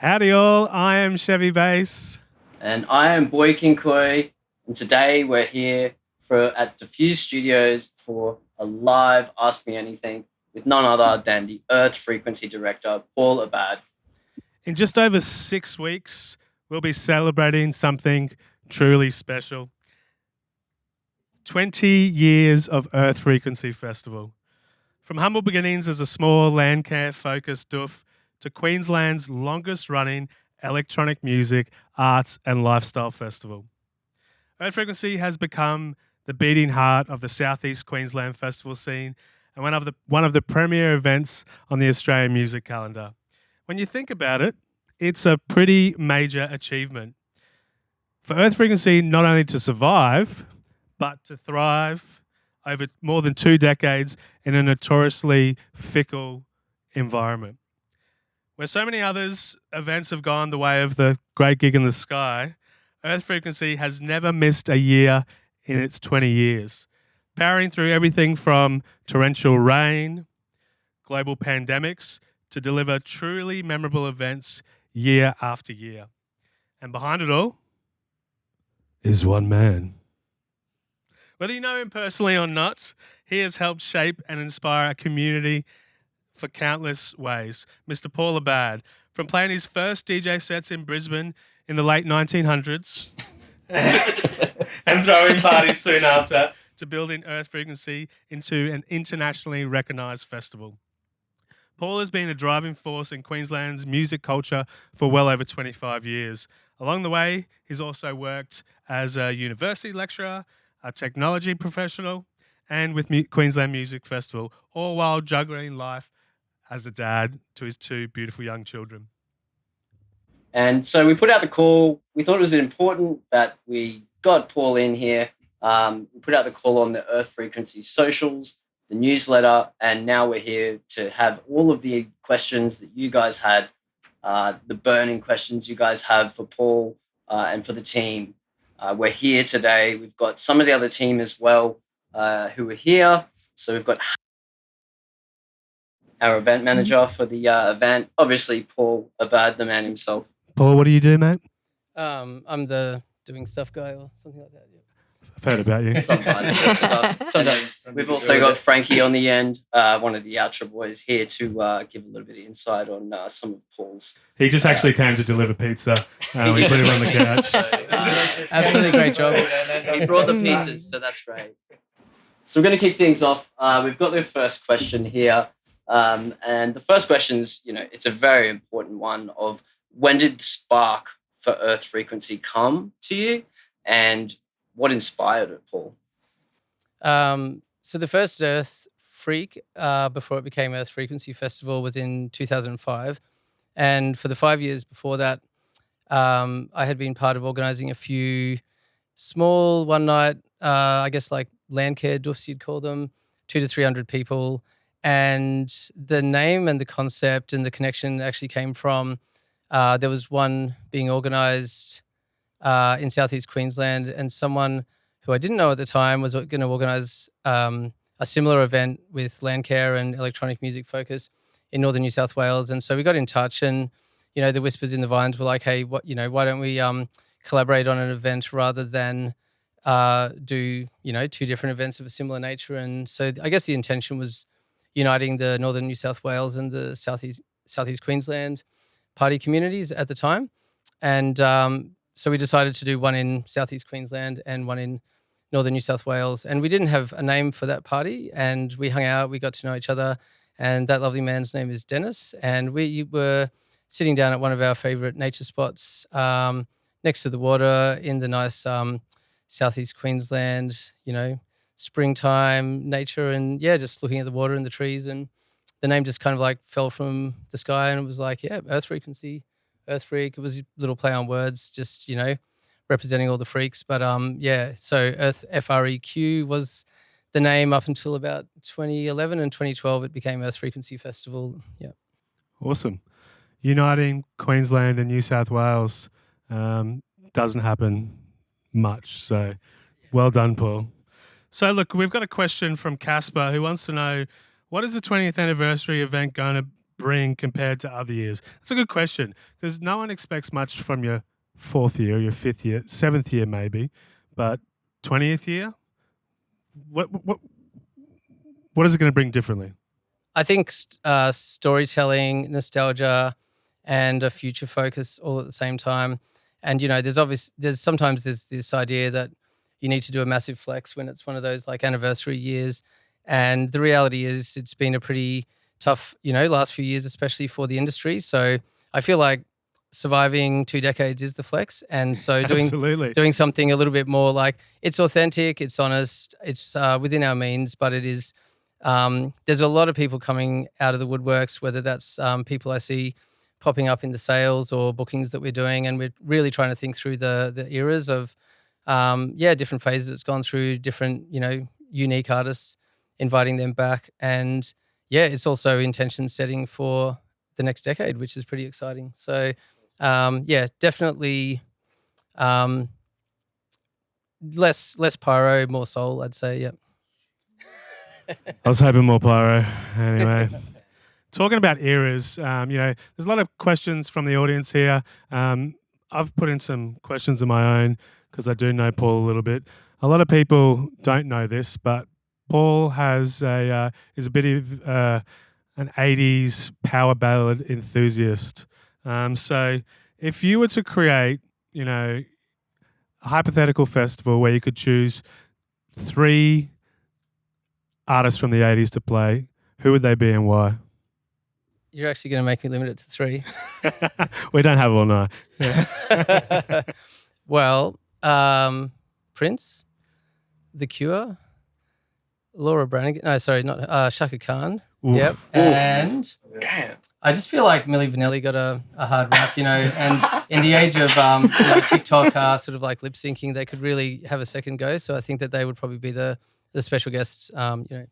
Howdy all, I am Chevy Bass. And I am Boy King Koi, and today we're here at Diffuszed Studios for a live Ask Me Anything with none other than the Earth Frequency Director, Paul Abad. In just over 6 weeks, we'll be celebrating something truly special. 20 years of Earth Frequency Festival. From humble beginnings as a small Landcare-focused doof to Queensland's longest-running electronic music, arts and lifestyle festival. Earth Frequency has become the beating heart of the Southeast Queensland festival scene and one of the premier events on the Australian music calendar. When you think about it, it's a pretty major achievement. For Earth Frequency not only to survive, but to thrive over more than 2 decades in a notoriously fickle environment. Where so many others events have gone the way of the Great Gig in the Sky, Earth Frequency has never missed a year in its 20 years, powering through everything from torrential rain, global pandemics, to deliver truly memorable events year after year. And behind it all is one man. Whether you know him personally or not, he has helped shape and inspire a community for countless ways. Mr. Paul Abad, from playing his first DJ sets in Brisbane in the late 1900s and throwing parties soon after, to building Earth Frequency into an internationally recognised festival. Paul has been a driving force in Queensland's music culture for well over 25 years. Along the way, he's also worked as a university lecturer, a technology professional, and with Queensland Music Festival, all while juggling life as a dad to his 2 beautiful young children. And so we put out the call. We thought it was important that we got Paul in here. We put out the call on the Earth Frequency socials, the newsletter, and now we're here to have all of the questions that you guys had, the burning questions you guys have for Paul and for the team. We're here today. We've got some of the other team as well who are here. So we've got our event manager for the event, obviously Paul Abad, the man himself. Paul, what do you do, mate? I'm the doing stuff guy or something like that. Yeah. I've heard about you. Sometimes stuff. We've also got Franky on the end, one of the Outra boys, here to give a little bit of insight on some of Paul's. He just actually came to deliver pizza. We put him on the couch. Absolutely great job. He brought the pizzas, so that's great. So we're going to kick things off. We've got the first question here. And the first question's, it's a very important one of when did the spark for Earth Frequency come to you and what inspired it, Paul? So the first Earth Freak, before it became Earth Frequency Festival, was in 2005. And for the 5 years before that, I had been part of organising a few small one-night, I guess like Landcare doofs you'd call them, 200 to 300 people. And the name and the concept and the connection actually came from, there was one being organised in Southeast Queensland, and someone who I didn't know at the time was going to organise a similar event with Landcare and electronic music focus in northern New South Wales. And so we got in touch, and the whispers in the vines were like, hey, why don't we collaborate on an event rather than do 2 different events of a similar nature? And so I guess the intention was uniting the northern New South Wales and the southeast Queensland party communities at the time. And so we decided to do one in southeast Queensland and one in northern New South Wales. And we didn't have a name for that party, and we hung out, we got to know each other, and that lovely man's name is Dennis. And we were sitting down at one of our favourite nature spots next to the water in the nice southeast Queensland, springtime nature, and just looking at the water and the trees, and the name just kind of like fell from the sky, and it was like, Earth Frequency, Earth Freak. It was a little play on words, just representing all the freaks. But so Earth FREQ was the name up until about 2011, and 2012 it became Earth Frequency Festival. Yeah, awesome. Uniting Queensland and New South Wales doesn't happen much, so well done, Paul. So look, we've got a question from Casper who wants to know, what is the 20th anniversary event going to bring compared to other years? That's a good question because no one expects much from your 4th year, your 5th year, 7th year maybe, but 20th year, what is it going to bring differently? I think storytelling, nostalgia, and a future focus all at the same time. And there's sometimes this idea that you need to do a massive flex when it's one of those like anniversary years. And the reality is it's been a pretty tough, last few years, especially for the industry. So I feel like surviving 2 decades is the flex. And so Absolutely. doing something a little bit more like it's authentic, it's honest, it's within our means, but it is, there's a lot of people coming out of the woodworks, whether that's people I see popping up in the sales or bookings that we're doing. And we're really trying to think through the eras of, different phases it's gone through, different, unique artists, inviting them back. And it's also intention setting for the next decade, which is pretty exciting. So, definitely less pyro, more soul, I'd say. Yep. I was hoping more pyro. Anyway, talking about eras, there's a lot of questions from the audience here. I've put in some questions of my own because I do know Paul a little bit. A lot of people don't know this, but Paul is a bit of an 80s power ballad enthusiast. So if you were to create, a hypothetical festival where you could choose 3 artists from the 80s to play, who would they be and why? You're actually going to make me limit it to 3. We don't have all night. Yeah. Well, Prince, The Cure, Laura Branigan. No, sorry, not Shaka Khan. Oof. Yep. And Damn. I just feel like Milli Vanilli got a hard rap, and in the age of TikTok sort of like lip syncing, they could really have a second go. So I think that they would probably be the special guests. Yep.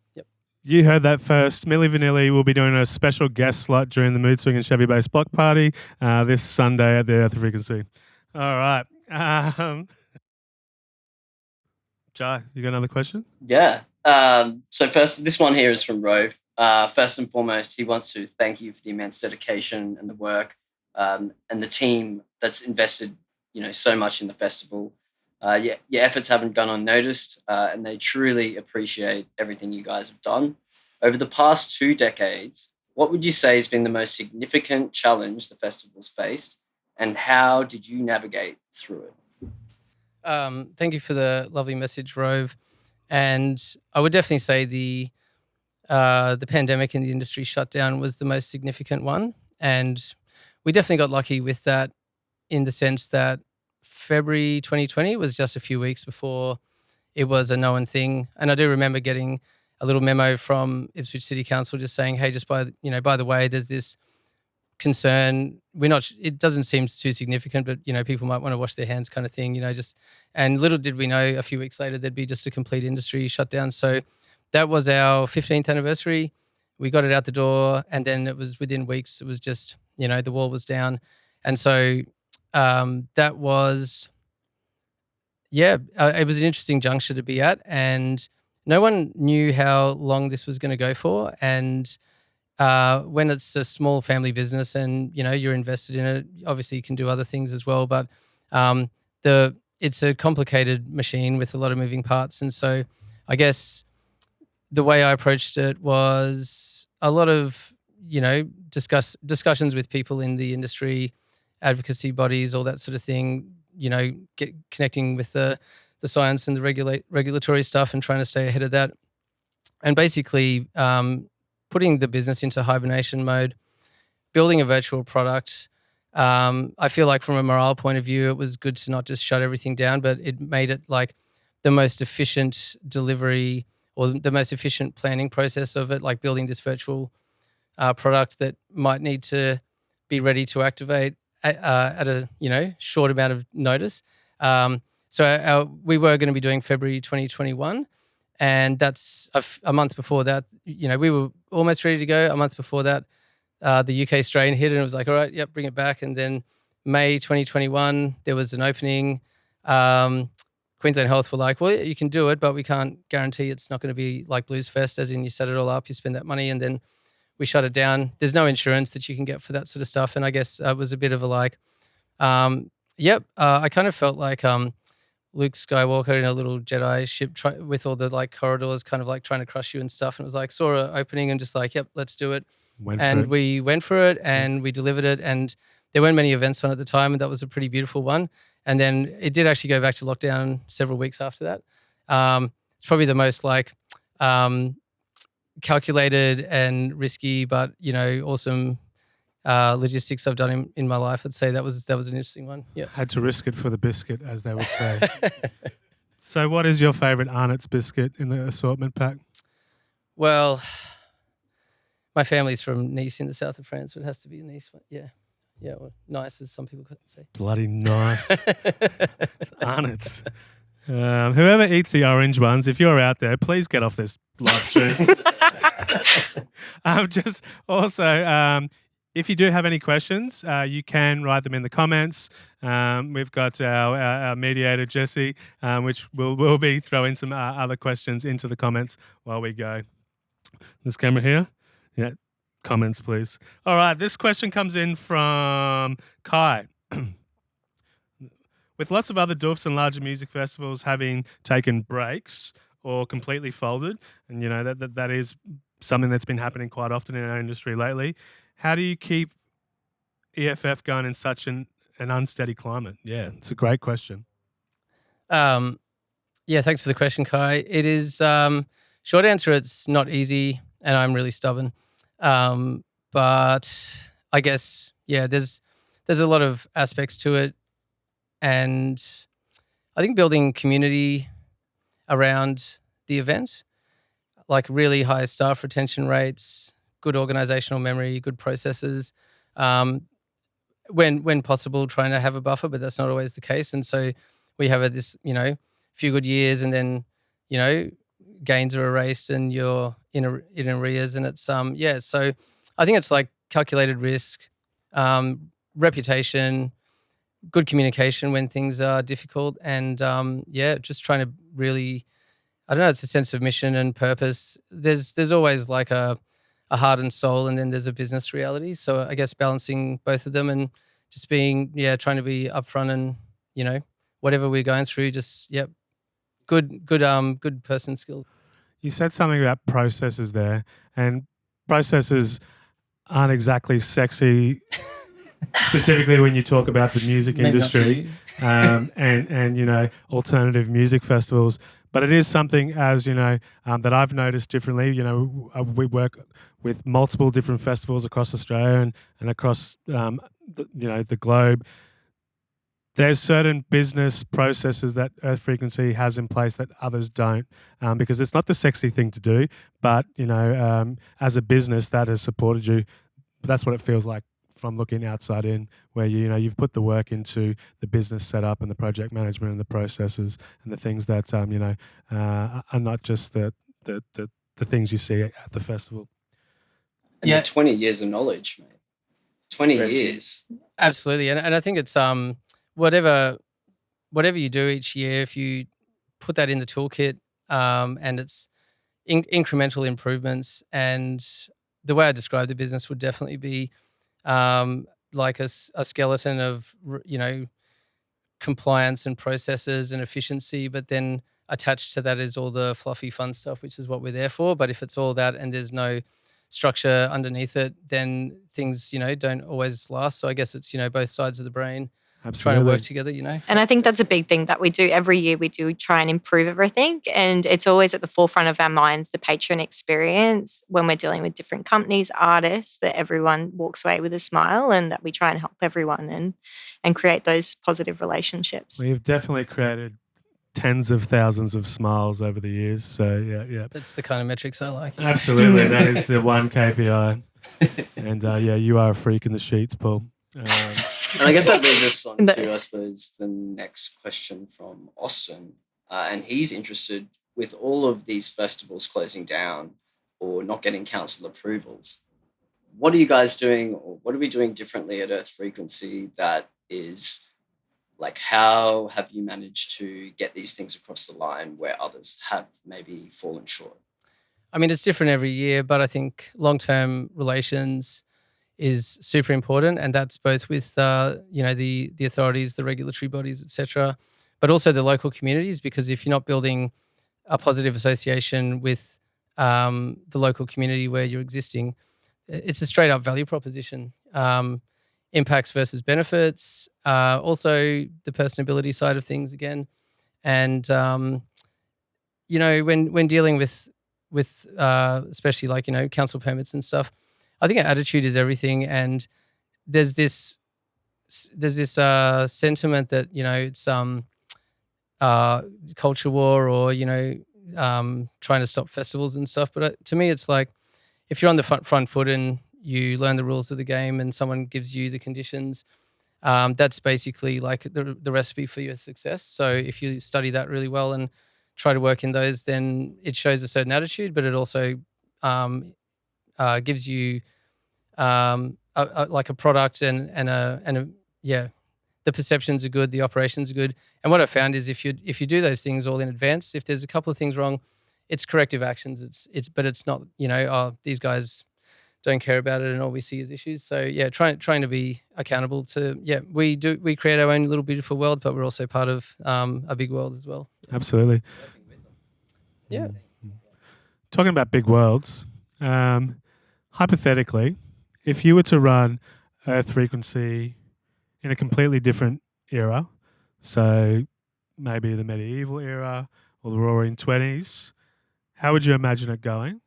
You heard that first. Milli Vanilli will be doing a special guest slot during the Mood Swing and Chevy Base Block Party this Sunday at the Earth Frequency. All right. Jai, you got another question? Yeah. So first, this one here is from Rove. First and foremost, he wants to thank you for the immense dedication and the work and the team that's invested, so much in the festival. Your efforts haven't gone unnoticed, and they truly appreciate everything you guys have done. Over the past 2 decades, what would you say has been the most significant challenge the festival's faced, and how did you navigate through it? Thank you for the lovely message, Rove. And I would definitely say the pandemic in the industry shutdown was the most significant one. And we definitely got lucky with that in the sense that February 2020 was just a few weeks before it was a known thing. And I do remember getting a little memo from Ipswich City Council just saying, hey, just by the way, there's this concern. It doesn't seem too significant, but people might want to wash their hands kind of thing, and little did we know a few weeks later there'd be just a complete industry shutdown. So that was our 15th anniversary. We got it out the door, and then it was within weeks, it was just, the wall was down. And so that was, it was an interesting juncture to be at, and no one knew how long this was going to go for. And when it's a small family business and, you're invested in it, obviously you can do other things as well. But it's a complicated machine with a lot of moving parts. And so I guess the way I approached it was a lot of, discussions with people in the industry, advocacy bodies, all that sort of thing, connecting with the science and the regulatory stuff and trying to stay ahead of that. And basically putting the business into hibernation mode, building a virtual product. I feel like from a morale point of view, it was good to not just shut everything down, but it made it like the most efficient delivery or the most efficient planning process of it, like building this virtual product that might need to be ready to activate at a short amount of notice. So we were going to be doing February 2021. And that's a month before that, we were almost ready to go. A month before that, the UK strain hit and it was like, all right, yep, bring it back. And then May 2021, there was an opening. Queensland Health were like, well, you can do it, but we can't guarantee it's not going to be like Blues Fest, as in you set it all up, you spend that money. And then we shut it down. There's no insurance that you can get for that sort of stuff. And I guess it was a bit of a like, I kind of felt like Luke Skywalker in a little Jedi ship with all the like corridors kind of like trying to crush you and stuff. And it was like, saw an opening and just like, yep, let's do it. We went for it and we delivered it. And there weren't many events on at the time, and that was a pretty beautiful one. And then it did actually go back to lockdown several weeks after that. It's probably the most like calculated and risky, but awesome logistics I've done in my life. I'd say that was an interesting one. Yeah, had to risk it for the biscuit, as they would say. So, what is your favourite Arnott's biscuit in the assortment pack? Well, my family's from Nice in the south of France, so it has to be a Nice one. Yeah. Yeah, well, nice as some people could say. Bloody nice. It's Arnott's. Whoever eats the orange ones, if you're out there, please get off this live stream. Just also, if you do have any questions, you can write them in the comments. We've got our mediator, Jesse, which we'll be throwing some other questions into the comments while we go. This camera here? Yeah. Comments, please. All right, this question comes in from Kai. With lots of other doofs and larger music festivals having taken breaks or completely folded, and that is something that's been happening quite often in our industry lately, how do you keep EFF going in such an unsteady climate? Yeah, it's a great question. Yeah, thanks for the question, Kai. It is short answer. It's not easy, and I'm really stubborn. But I guess, there's a lot of aspects to it. And I think building community around the event, like really high staff retention rates, good organizational memory, good processes, when possible, trying to have a buffer, but that's not always the case. And so we have this, few good years, and then, gains are erased and you're in arrears, and it's so I think it's like calculated risk, reputation, good communication when things are difficult, and just trying to really, I don't know, it's a sense of mission and purpose. There's always like a heart and soul, and then there's a business reality. So I guess balancing both of them and just being trying to be upfront, and whatever we're going through, just good person skills. You said something about processes there, and processes aren't exactly sexy, specifically when you talk about the music industry and alternative music festivals. But it is something, as that I've noticed differently. We work with multiple different festivals across Australia and across the globe. There's certain business processes that Earth Frequency has in place that others don't, because it's not the sexy thing to do. But as a business that has supported you, that's what it feels like from looking outside in, where you've put the work into the business setup and the project management and the processes and the things that are not just the things you see at the festival. And the 20 years of knowledge, mate. 20 years. Absolutely, and I think it's whatever you do each year, if you put that in the toolkit, and it's incremental improvements, and the way I describe the business would definitely be like a skeleton of compliance and processes and efficiency, but then attached to that is all the fluffy fun stuff, which is what we're there for. But if it's all that and there's no structure underneath it, then things don't always last. So I guess it's both sides of the brain. Absolutely. Trying to work together, And I think that's a big thing that we do every year. We do try and improve everything. And it's always at the forefront of our minds, the patron experience, when we're dealing with different companies, artists, that everyone walks away with a smile, and that we try and help everyone and create those positive relationships. We've definitely created tens of thousands of smiles over the years. So, yeah. That's the kind of metrics I like. Absolutely. That is the one KPI. And, you are a freak in the sheets, Paul. And I guess that brings us on to, I suppose, the next question from Austin. And he's interested, with all of these festivals closing down or not getting council approvals, what are you guys doing, or what are we doing differently at Earth Frequency that is, like, how have you managed to get these things across the line where others have maybe fallen short? I mean, it's different every year, but I think long-term relations is super important, and that's both with the authorities, the regulatory bodies, etc., but also the local communities. Because if you're not building a positive association with the local community where you're existing, it's a straight up value proposition. Impacts versus benefits, also the personability side of things again, and when dealing with especially like council permits and stuff, I think our attitude is everything. And there's this sentiment that it's culture war, or trying to stop festivals and stuff. But to me, it's like if you're on the front foot and you learn the rules of the game, and someone gives you the conditions, that's basically like the recipe for your success. So if you study that really well and try to work in those, then it shows a certain attitude, but it also gives you like a product and the perceptions are good, the operations are good. And what I found is if you do those things all in advance, if there's a couple of things wrong, it's corrective actions. But it's not these guys don't care about it and all we see is issues. So yeah, trying to be accountable to we create our own little beautiful world, but we're also part of a big world as well. Absolutely. Yeah. Talking about big worlds, hypothetically, if you were to run Earth Frequency in a completely different era, so maybe the medieval era or the Roaring 20s, how would you imagine it going?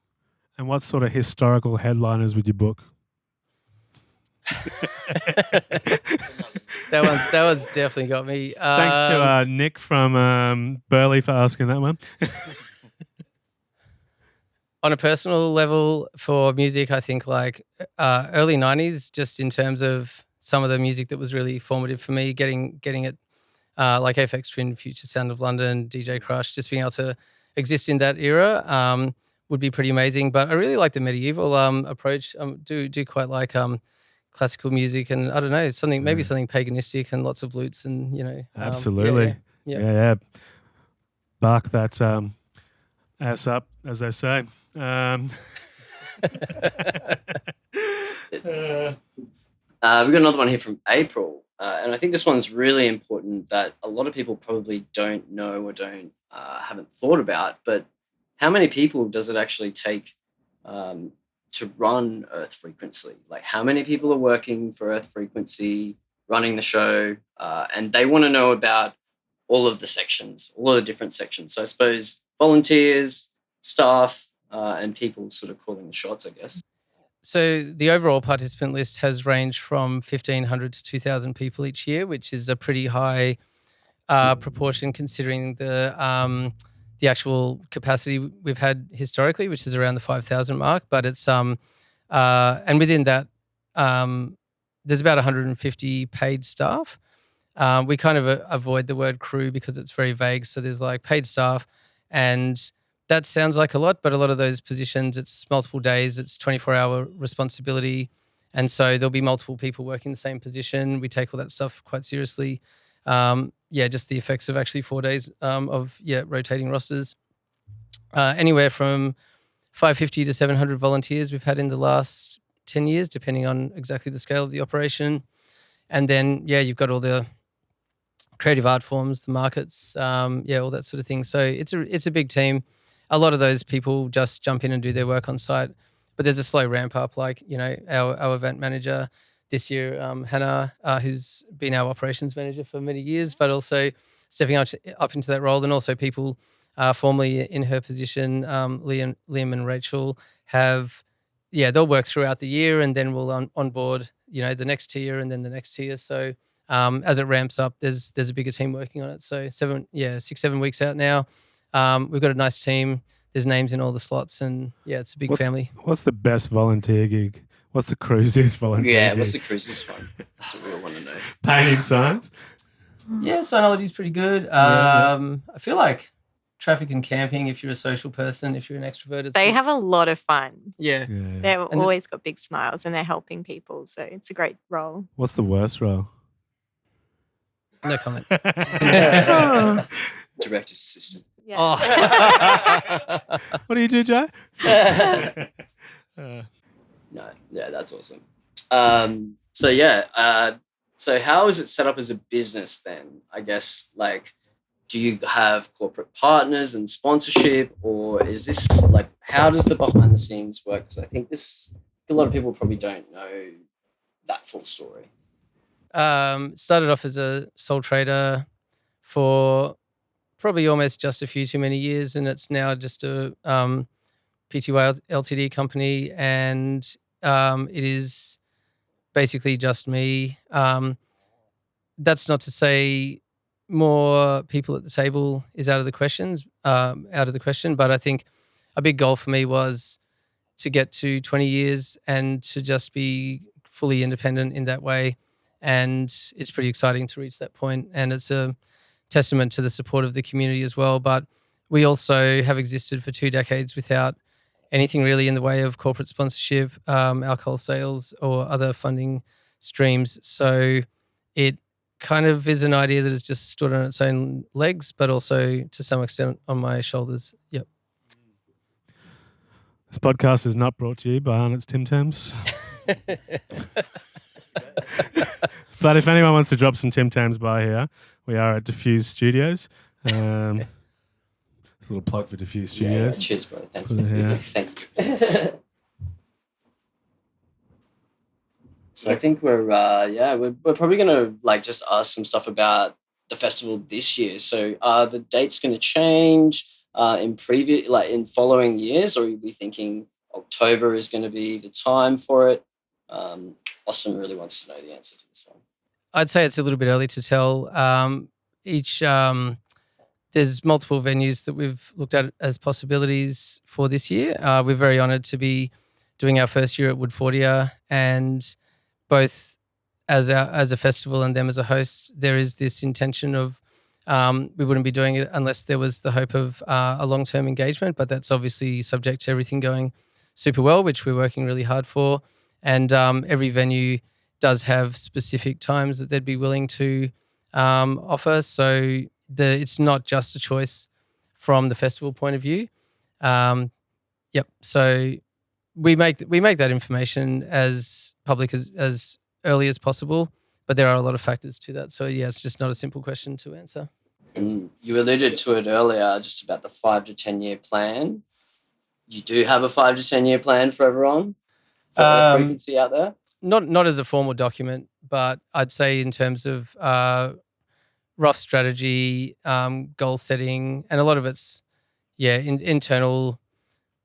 And what sort of historical headliners would you book? That one's definitely got me. Thanks to Nick from Burley for asking that one. On a personal level for music, I think like early 90s, just in terms of some of the music that was really formative for me, getting it like Aphex Twin, Future Sound of London, DJ Crush, just being able to exist in that era would be pretty amazing. But I really like the medieval approach. Do quite like classical music, and I don't know, maybe something paganistic and lots of lutes and Absolutely. Yeah. Bark that ass up, as they say. We've got another one here from April, and I think this one's really important that a lot of people probably don't know or haven't thought about. But how many people does it actually take to run Earth Frequency? Like, how many people are working for Earth Frequency, running the show, and they want to know about all of the sections, all of the different sections. So I suppose volunteers, staff, and people sort of calling the shots, I guess. So the overall participant list has ranged from 1,500 to 2,000 people each year, which is a pretty high proportion considering the actual capacity we've had historically, which is around the 5,000 mark. But it's and within that, there's about 150 paid staff. We kind of avoid the word crew because it's very vague. So there's like paid staff, and that sounds like a lot, but a lot of those positions, it's multiple days, it's 24-hour responsibility. And so there'll be multiple people working the same position. We take all that stuff quite seriously. Just the effects of actually 4 days of rotating rosters. Anywhere from 550 to 700 volunteers we've had in the last 10 years, depending on exactly the scale of the operation. And then, you've got all the creative art forms, the markets, all that sort of thing. So it's a big team. A lot of those people just jump in and do their work on site, but there's a slow ramp up. Like, our event manager this year, Hannah, who's been our operations manager for many years, but also stepping up into that role. And also people formerly in her position, Liam and Rachel they'll work throughout the year, and then we'll onboard, the next tier and then the next tier. So as it ramps up, there's a bigger team working on it. So 6-7 weeks out now. We've got a nice team. There's names in all the slots, and it's a big family. What's the best volunteer gig? What's the cruisiest volunteer gig? What's the cruisiest one? That's what we all want to know. Painting signs? Yeah, sinology is pretty good. I feel like traffic and camping, if you're a social person, if you're an extrovert. They have a lot of fun. Yeah. They've always got big smiles and they're helping people. So it's a great role. What's the worst role? No comment. Director's assistant. Yeah. Oh. What do you do, Joe? No, yeah, that's awesome. So how is it set up as a business then? I guess, like, do you have corporate partners and sponsorship, or is this like, how does the behind the scenes work? Because I think a lot of people probably don't know that full story. Started off as a sole trader for probably almost just a few too many years, and it's now just a PTY Ltd company, and it is basically just me. That's not to say more people at the table is out of the question, but I think a big goal for me was to get to 20 years and to just be fully independent in that way. And it's pretty exciting to reach that point. And it's a testament to the support of the community as well. But we also have existed for 2 decades without anything really in the way of corporate sponsorship, alcohol sales, or other funding streams. So it kind of is an idea that has just stood on its own legs, but also to some extent on my shoulders. Yep. This podcast is not brought to you by Arnott's Tim Tams. But if anyone wants to drop some Tim Tams by here, we are at Diffuszed Studios. It's a little plug for Diffuszed Studios. Yeah, cheers, bro. Thank you. Thank you. So I think we're probably gonna like just ask some stuff about the festival this year. So the date's gonna change in following years, or are we thinking October is going to be the time for it? Austin really wants to know the answer to this one. I'd say it's a little bit early to tell. There's multiple venues that we've looked at as possibilities for this year. We're very honoured to be doing our first year at Woodfordia, and both as a festival and them as a host, there is this intention of we wouldn't be doing it unless there was the hope of a long-term engagement, but that's obviously subject to everything going super well, which we're working really hard for. And every venue does have specific times that they'd be willing to offer. So it's not just a choice from the festival point of view. Yep. So we make that information as public as early as possible, but there are a lot of factors to that. So yeah, it's just not a simple question to answer. And you alluded to it earlier, just about the 5 to 10 year plan. You do have a 5 to 10 year plan for everyone? For Earth Frequency out there? Not as a formal document, but I'd say in terms of rough strategy, goal setting, and a lot of it's internal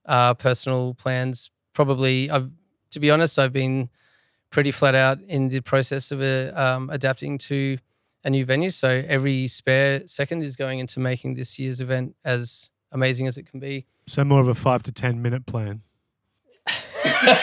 personal plans. Probably, to be honest, I've been pretty flat out in the process of adapting to a new venue. So every spare second is going into making this year's event as amazing as it can be. So more of a 5 to 10 minute plan. Don't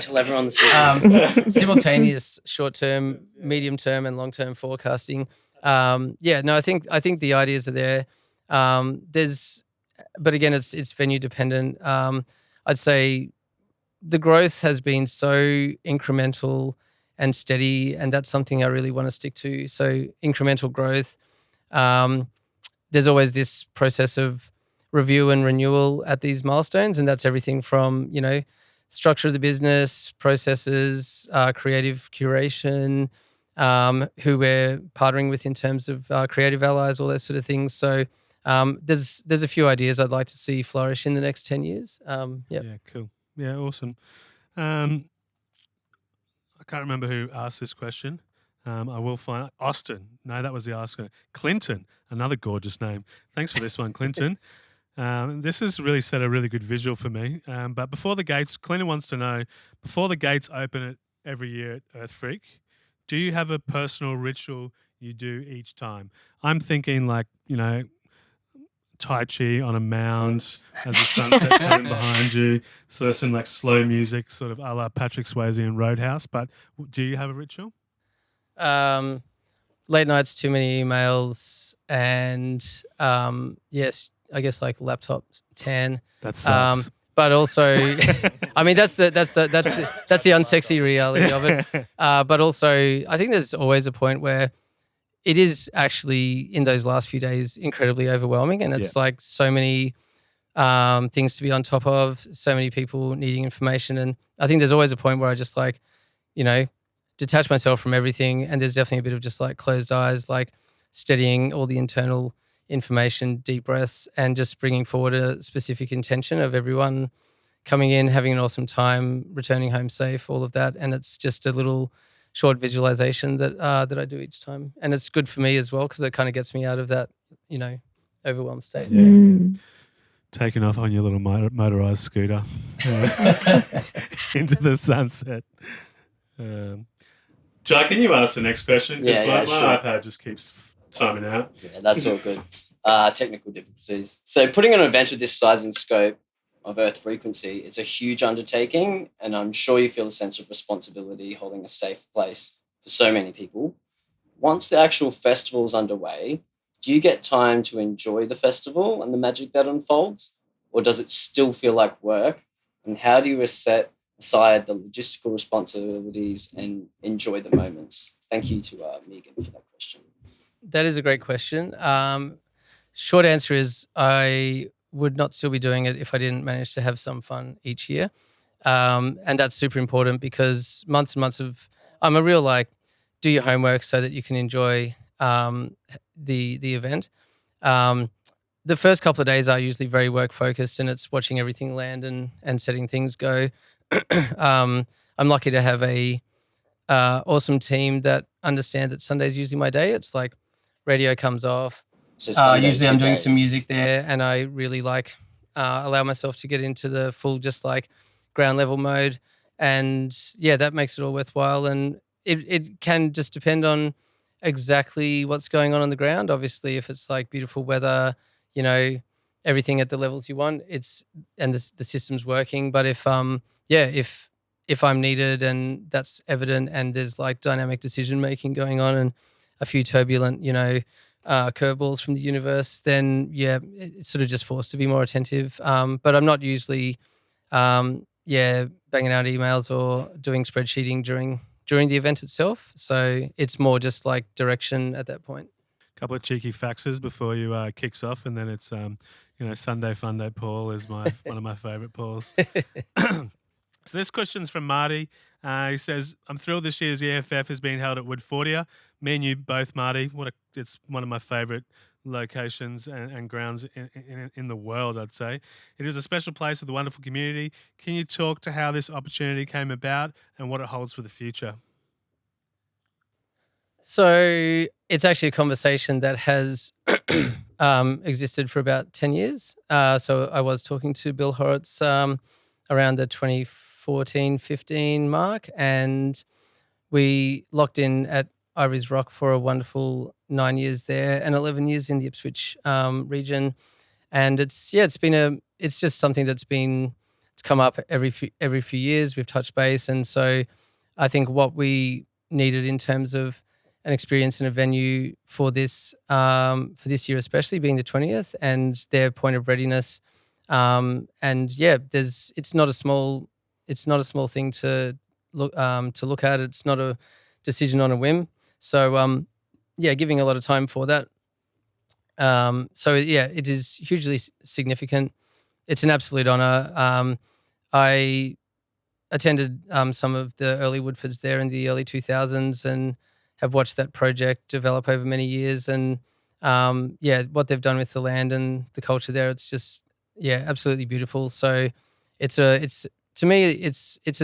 tell everyone the secrets. Simultaneous short-term, medium-term, and long-term forecasting. I think the ideas are there. But again, it's venue dependent. I'd say the growth has been so incremental and steady, and that's something I really want to stick to. So incremental growth. There's always this process of review and renewal at these milestones, and that's everything from, structure of the business, processes, creative curation, who we're partnering with in terms of creative allies, all those sort of things. So there's a few ideas I'd like to see flourish in the next 10 years. Yeah, cool. Yeah, awesome. I can't remember who asked this question. I will find out. Austin. No, that was the asker. Clinton, another gorgeous name. Thanks for this one, Clinton. This has really set a really good visual for me. But before the gates, Clinton wants to know, before the gates open every year at Earth Freak, do you have a personal ritual you do each time? I'm thinking Tai Chi on a mound as the sunset coming behind you. So some slow music, sort of a la Patrick Swayze in Roadhouse. But do you have a ritual? Late nights, too many emails, and yes, I guess laptop tan. That sucks. But also, I mean, that's the unsexy reality of it. But also, I think there's always a point where it is actually in those last few days incredibly overwhelming, and it's like so many things to be on top of, so many people needing information, and I think there's always a point where I just like, you know, detach myself from everything, and there's definitely a bit of just like closed eyes, like studying all the internal information, deep breaths, and just bringing forward a specific intention of everyone coming in, having an awesome time, returning home safe, all of that. And it's just a little short visualization that I do each time, and it's good for me as well because it kind of gets me out of that, you know, overwhelmed state. Taking off on your little motorized scooter into the sunset. Jai, can you ask the next question? Because my iPad just keeps timing out. Yeah, that's all good. Technical difficulties. So putting on an event of this size and scope of Earth frequency, it's a huge undertaking, and I'm sure you feel a sense of responsibility holding a safe place for so many people. Once the actual festival is underway, do you get time to enjoy the festival and the magic that unfolds, or does it still feel like work? And how do you set aside the logistical responsibilities and enjoy the moments? Thank you to Megan for that question. That is a great question. Short answer is I would not still be doing it if I didn't manage to have some fun each year. And that's super important because months and months of, I'm a real like, do your homework so that you can enjoy the event. The first couple of days are usually very work focused, and it's watching everything land and setting things go. I'm lucky to have a awesome team that understand that Sunday's usually my day. It's like radio comes off. So usually I'm doing some music there, and I really like allow myself to get into the full just like ground level mode. And yeah, that makes it all worthwhile. And it can just depend on exactly what's going on the ground. Obviously, if it's like beautiful weather, you know, everything at the levels you want, and the system's working. But if I'm needed and that's evident, and there's like dynamic decision making going on and a few turbulent, you know, curveballs from the universe, then yeah, it's sort of just forced to be more attentive. But I'm not usually, banging out emails or doing spreadsheeting during the event itself. So it's more just like direction at that point. Couple of cheeky faxes before you kicks off, and then it's Sunday Fun Day Paul is one of my favourite Pauls. So this question's from Marty. He says, "I'm thrilled this year's EFF is being held at Woodfordia. Me and you both, Marty. It's one of my favourite locations and grounds in the world, I'd say. It is a special place with a wonderful community. Can you talk to how this opportunity came about and what it holds for the future?" So it's actually a conversation that has existed for about 10 years. So I was talking to Bill Horowitz around the 2014-15 mark, and we locked in at Ivory's Rock for a wonderful 9 years there and 11 years in the Ipswich region. And it's just something it's come up every few years. We've touched base, and so I think what we needed in terms of an experience in a venue for this year, especially being the 20th, and their point of readiness. It's not a small thing to look at. It's not a decision on a whim. So giving a lot of time for that. It is hugely significant. It's an absolute honor. I attended some of the early Woodfords there in the early 2000s and have watched that project develop over many years. And what they've done with the land and the culture there, it's just absolutely beautiful. So it's an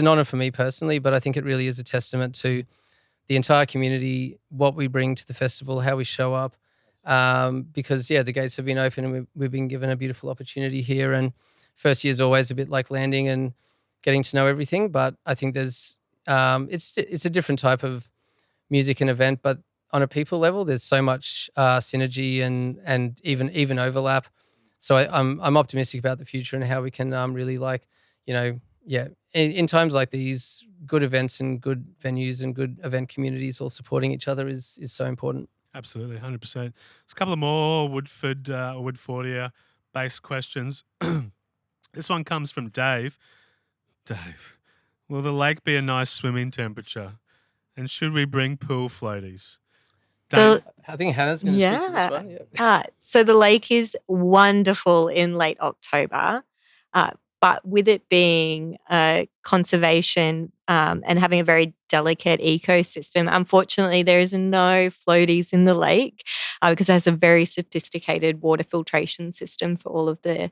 honor for me personally, but I think it really is a testament to the entire community, what we bring to the festival, how we show up. Because the gates have been open and we've been given a beautiful opportunity here. And first year is always a bit like landing and getting to know everything. But I think there's it's a different type of music and event, but on a people level, there's so much synergy and even overlap. So I'm optimistic about the future and how we can really in times like these, good events and good venues and good event communities all supporting each other is so important. Absolutely, 100%. There's a couple of more Woodfordia based questions. This one comes from Dave. Dave, will the lake be a nice swimming temperature? And should we bring pool floaties? The- I think Hannah's going to speak to this one. Yeah. So the lake is wonderful in late October, but with it being conservation and having a very delicate ecosystem, unfortunately, there is no floaties in the lake because it has a very sophisticated water filtration system for all of the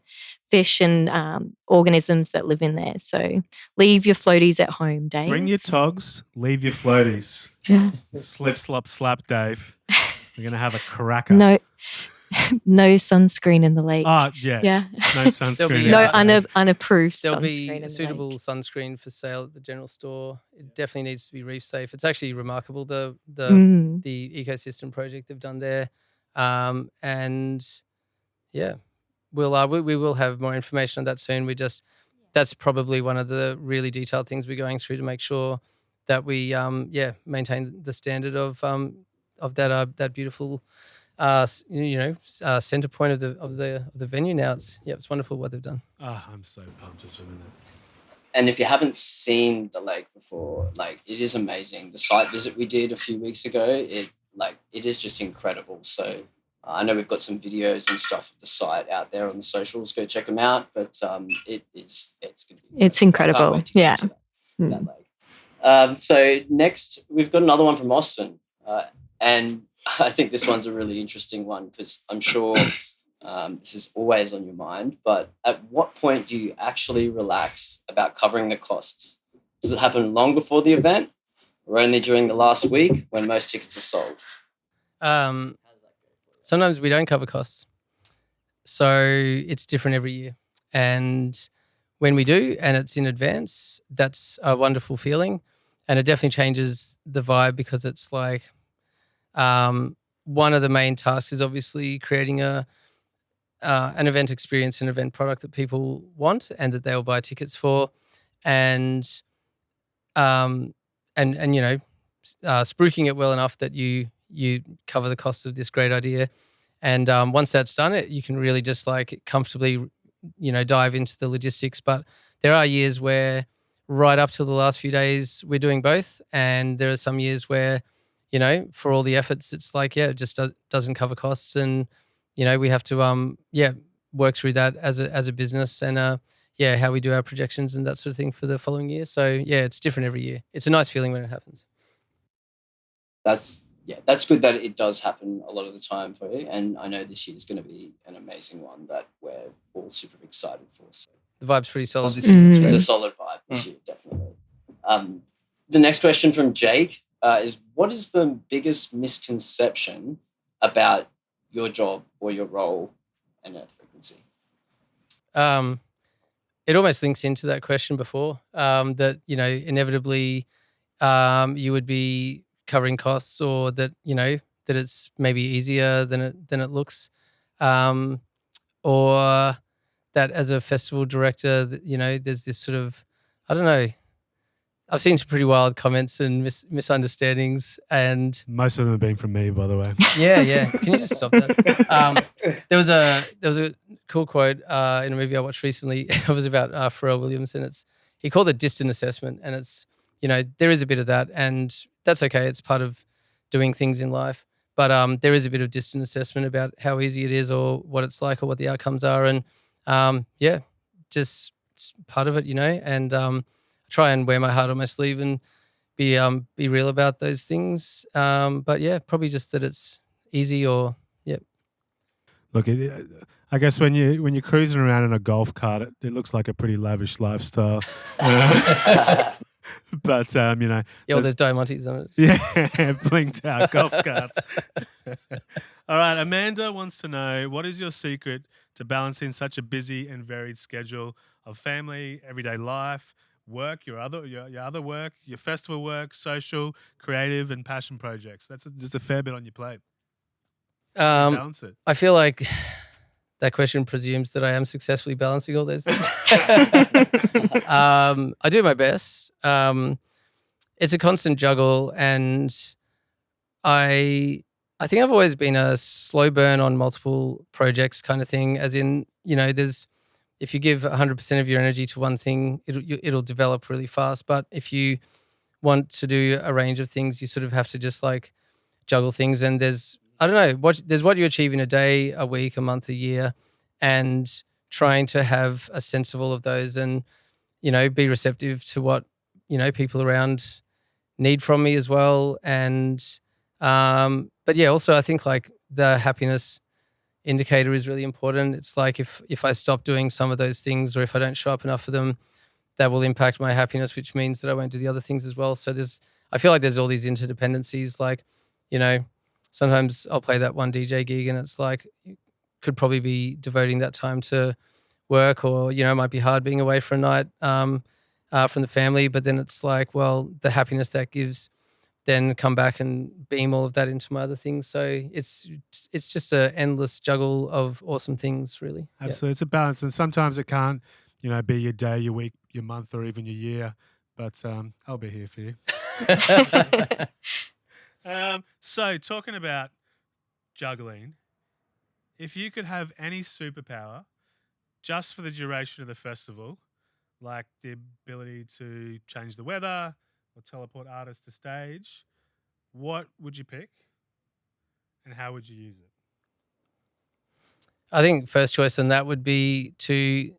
fish and organisms that live in there. So leave your floaties at home, Dave. Bring your togs, leave your floaties. Yeah. Slip, slop, slap, Dave. We're going to have a cracker. No sunscreen in the lake. Yeah. Yeah. No sunscreen. be, in No the lake. unapproved There'll sunscreen in be the suitable lake. sunscreen for sale at the general store. It definitely needs to be reef safe. It's actually remarkable the ecosystem project they've done there, and yeah, we will have more information on that soon. That's probably one of the really detailed things we're going through to make sure that we maintain the standard of that beautiful center point of the venue. Now it's wonderful what they've done. I'm so pumped to swim in that. And if you haven't seen the lake before, it is amazing. The site visit we did a few weeks ago, it is just incredible. So I know we've got some videos and stuff of the site out there on the socials. Go check them out. But it's incredible. Yeah. That lake. So next, we've got another one from Austin, and I think this one's a really interesting one because I'm sure this is always on your mind. But at what point do you actually relax about covering the costs? Does it happen long before the event, or only during the last week when most tickets are sold? Sometimes we don't cover costs. So it's different every year. And when we do, and it's in advance, that's a wonderful feeling. And it definitely changes the vibe because it's like one of the main tasks is obviously creating an event experience, an event product that people want and that they'll buy tickets for. And spruiking it well enough that you cover the cost of this great idea. And once that's done, you can really just comfortably, dive into the logistics. But there are years where right up to the last few days, we're doing both. And there are some years where, for all the efforts, it's it just doesn't cover costs. And, we have to, work through that as a business and, how we do our projections and that sort of thing for the following year. So, it's different every year. It's a nice feeling when it happens. That's good that it does happen a lot of the time for you. And I know this year is going to be an amazing one that we're all super excited for. So the vibe's pretty solid this year. It's a solid vibe this year, definitely. The next question from Jake is, what is the biggest misconception about your job or your role and Earth Frequency? It almost links into that question before, that, inevitably you would be covering costs, or that, that it's maybe easier than it looks. Or that as a festival director, there's this sort of, I don't know, I've seen some pretty wild comments and misunderstandings, and most of them have been from me, by the way. Yeah. Can you just stop that? There was a cool quote in a movie I watched recently. It was about Pharrell Williams, and he called it distant assessment, and it's there is a bit of that, and that's okay. It's part of doing things in life, but there is a bit of distant assessment about how easy it is, or what it's like, or what the outcomes are, and just it's part of it, and try and wear my heart on my sleeve and be real about those things. But probably just that it's easy, or Look, I guess when you're cruising around in a golf cart, it looks like a pretty lavish lifestyle. But all those diamantes on it. Yeah, blinked out golf carts. All right, Amanda wants to know, what is your secret to balancing such a busy and varied schedule of family, everyday life, work, your other work, your festival work, social, creative, and passion projects? That's just a fair bit on your plate. Balance it. I feel like that question presumes that I am successfully balancing all those things. I do my best. It's a constant juggle, and I think I've always been a slow burn on multiple projects kind of thing, as in, if you give 100% of your energy to one thing, it'll develop really fast. But if you want to do a range of things, you sort of have to just juggle things. And there's what you achieve in a day, a week, a month, a year, and trying to have a sense of all of those and, be receptive to what, people around need from me as well. And, but yeah, also I think like the happiness indicator is really important. It's like if I stop doing some of those things or if I don't show up enough for them, that will impact my happiness, which means that I won't do the other things as well. So I feel like there's all these interdependencies. Like, sometimes I'll play that one DJ gig and it's like, you could probably be devoting that time to work or, it might be hard being away for a night from the family. But then it's like, well, the happiness that gives then come back and beam all of that into my other things. So it's just an endless juggle of awesome things, really. Absolutely. It's a balance. And sometimes it can't, be your day, your week, your month, or even your year. But I'll be here for you. So talking about juggling, if you could have any superpower just for the duration of the festival, like the ability to change the weather or teleport artists to stage, what would you pick and how would you use it? I think first choice on that would be to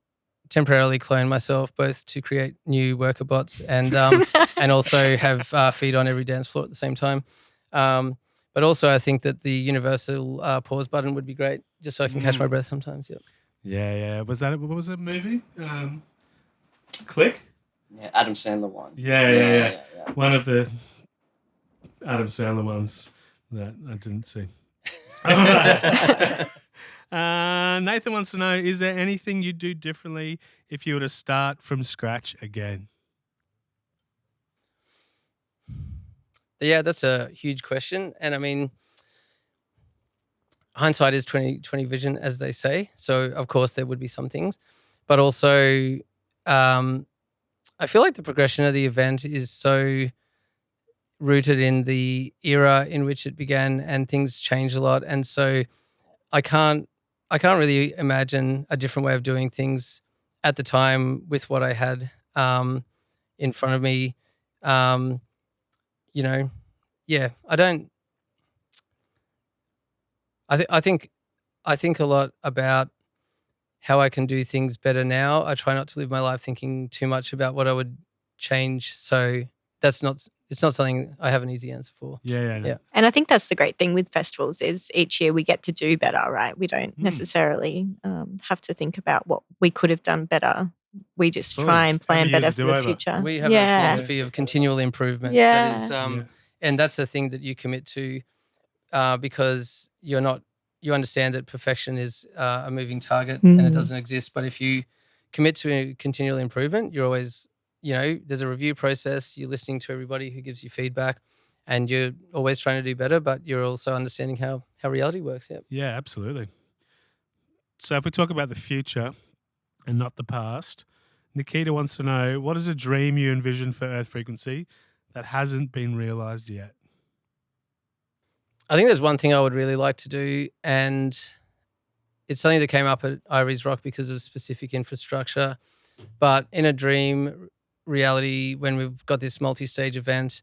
temporarily clone myself, both to create new worker bots and and also have feet on every dance floor at the same time. But also I think that the universal pause button would be great, just so I can catch my breath sometimes. Yep. Yeah. What was that movie? Click? Yeah, Adam Sandler one. Yeah. One of the Adam Sandler ones that I didn't see. All right. Nathan wants to know, is there anything you'd do differently if you were to start from scratch again? Yeah, that's a huge question. And I mean, hindsight is 20/20 vision, as they say. So of course there would be some things, but also I feel like the progression of the event is so rooted in the era in which it began, and things change a lot. And so I can't really imagine a different way of doing things at the time with what I had in front of me. Yeah, I don't. I think a lot about how I can do things better now. I try not to live my life thinking too much about what I would change. So it's not something I have an easy answer for. Yeah. And I think that's the great thing with festivals is each year we get to do better, right? We don't necessarily have to think about what we could have done better. We just try and plan better for the future. We have a philosophy of continual improvement. Yeah. That is, and that's the thing that you commit to because you understand that perfection is a moving target and it doesn't exist. But if you commit to continual improvement, you're always, there's a review process. You're listening to everybody who gives you feedback and you're always trying to do better, but you're also understanding how reality works. Yeah, absolutely. So if we talk about the future and not the past, Nikita wants to know, what is a dream you envision for Earth Frequency that hasn't been realized yet? I think there's one thing I would really like to do, and it's something that came up at Ivory's Rock because of specific infrastructure. But in a dream reality, when we've got this multi-stage event,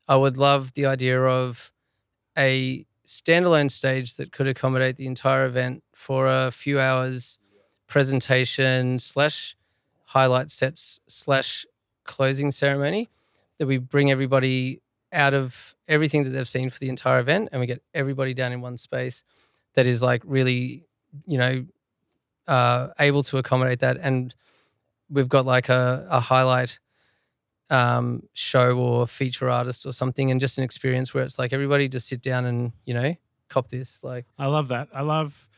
I would love the idea of a standalone stage that could accommodate the entire event for a few hours presentation / highlight sets / closing ceremony, that we bring everybody out of everything that they've seen for the entire event and we get everybody down in one space that is like really, able to accommodate that. And we've got like a highlight show or feature artist or something, and just an experience where it's like everybody just sit down and, cop this. Like, I love that. I love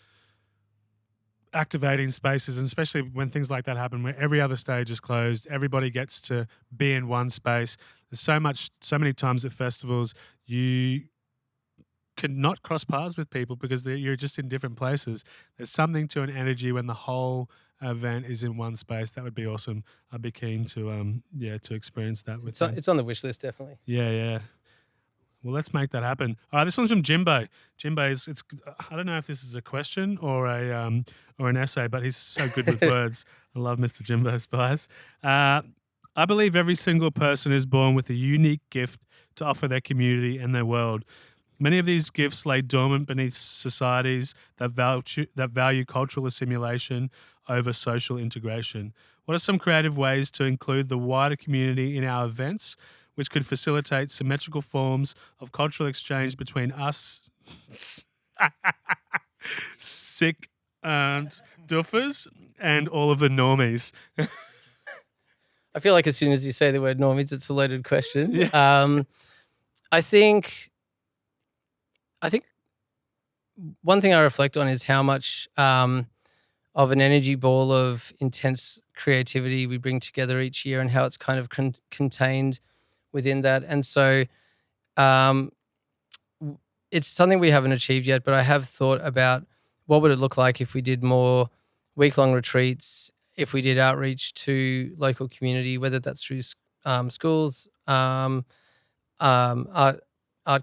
activating spaces, and especially when things like that happen where every other stage is closed, everybody gets to be in one space. There's so many times at festivals you could not cross paths with people because you're just in different places. There's something to an energy when the whole event is in one space. That would be awesome. I'd be keen to to experience that with you. It's on the wish list, definitely. Yeah. Well, let's make that happen. This one's from Jimbo. Jimbo it's I don't know if this is a question or an essay, but he's so good with words. I love Mr. Jimbo Spice. I believe every single person is born with a unique gift to offer their community and their world. Many of these gifts lay dormant beneath societies that value cultural assimilation over social integration. What are some creative ways to include the wider community in our events, which could facilitate symmetrical forms of cultural exchange between us sick doofers and all of the normies? I feel like as soon as you say the word normies, it's a loaded question. Yeah. I think one thing I reflect on is how much of an energy ball of intense creativity we bring together each year, and how it's kind of contained within that. And so it's something we haven't achieved yet, but I have thought about what would it look like if we did more week-long retreats, if we did outreach to local community, whether that's through schools, art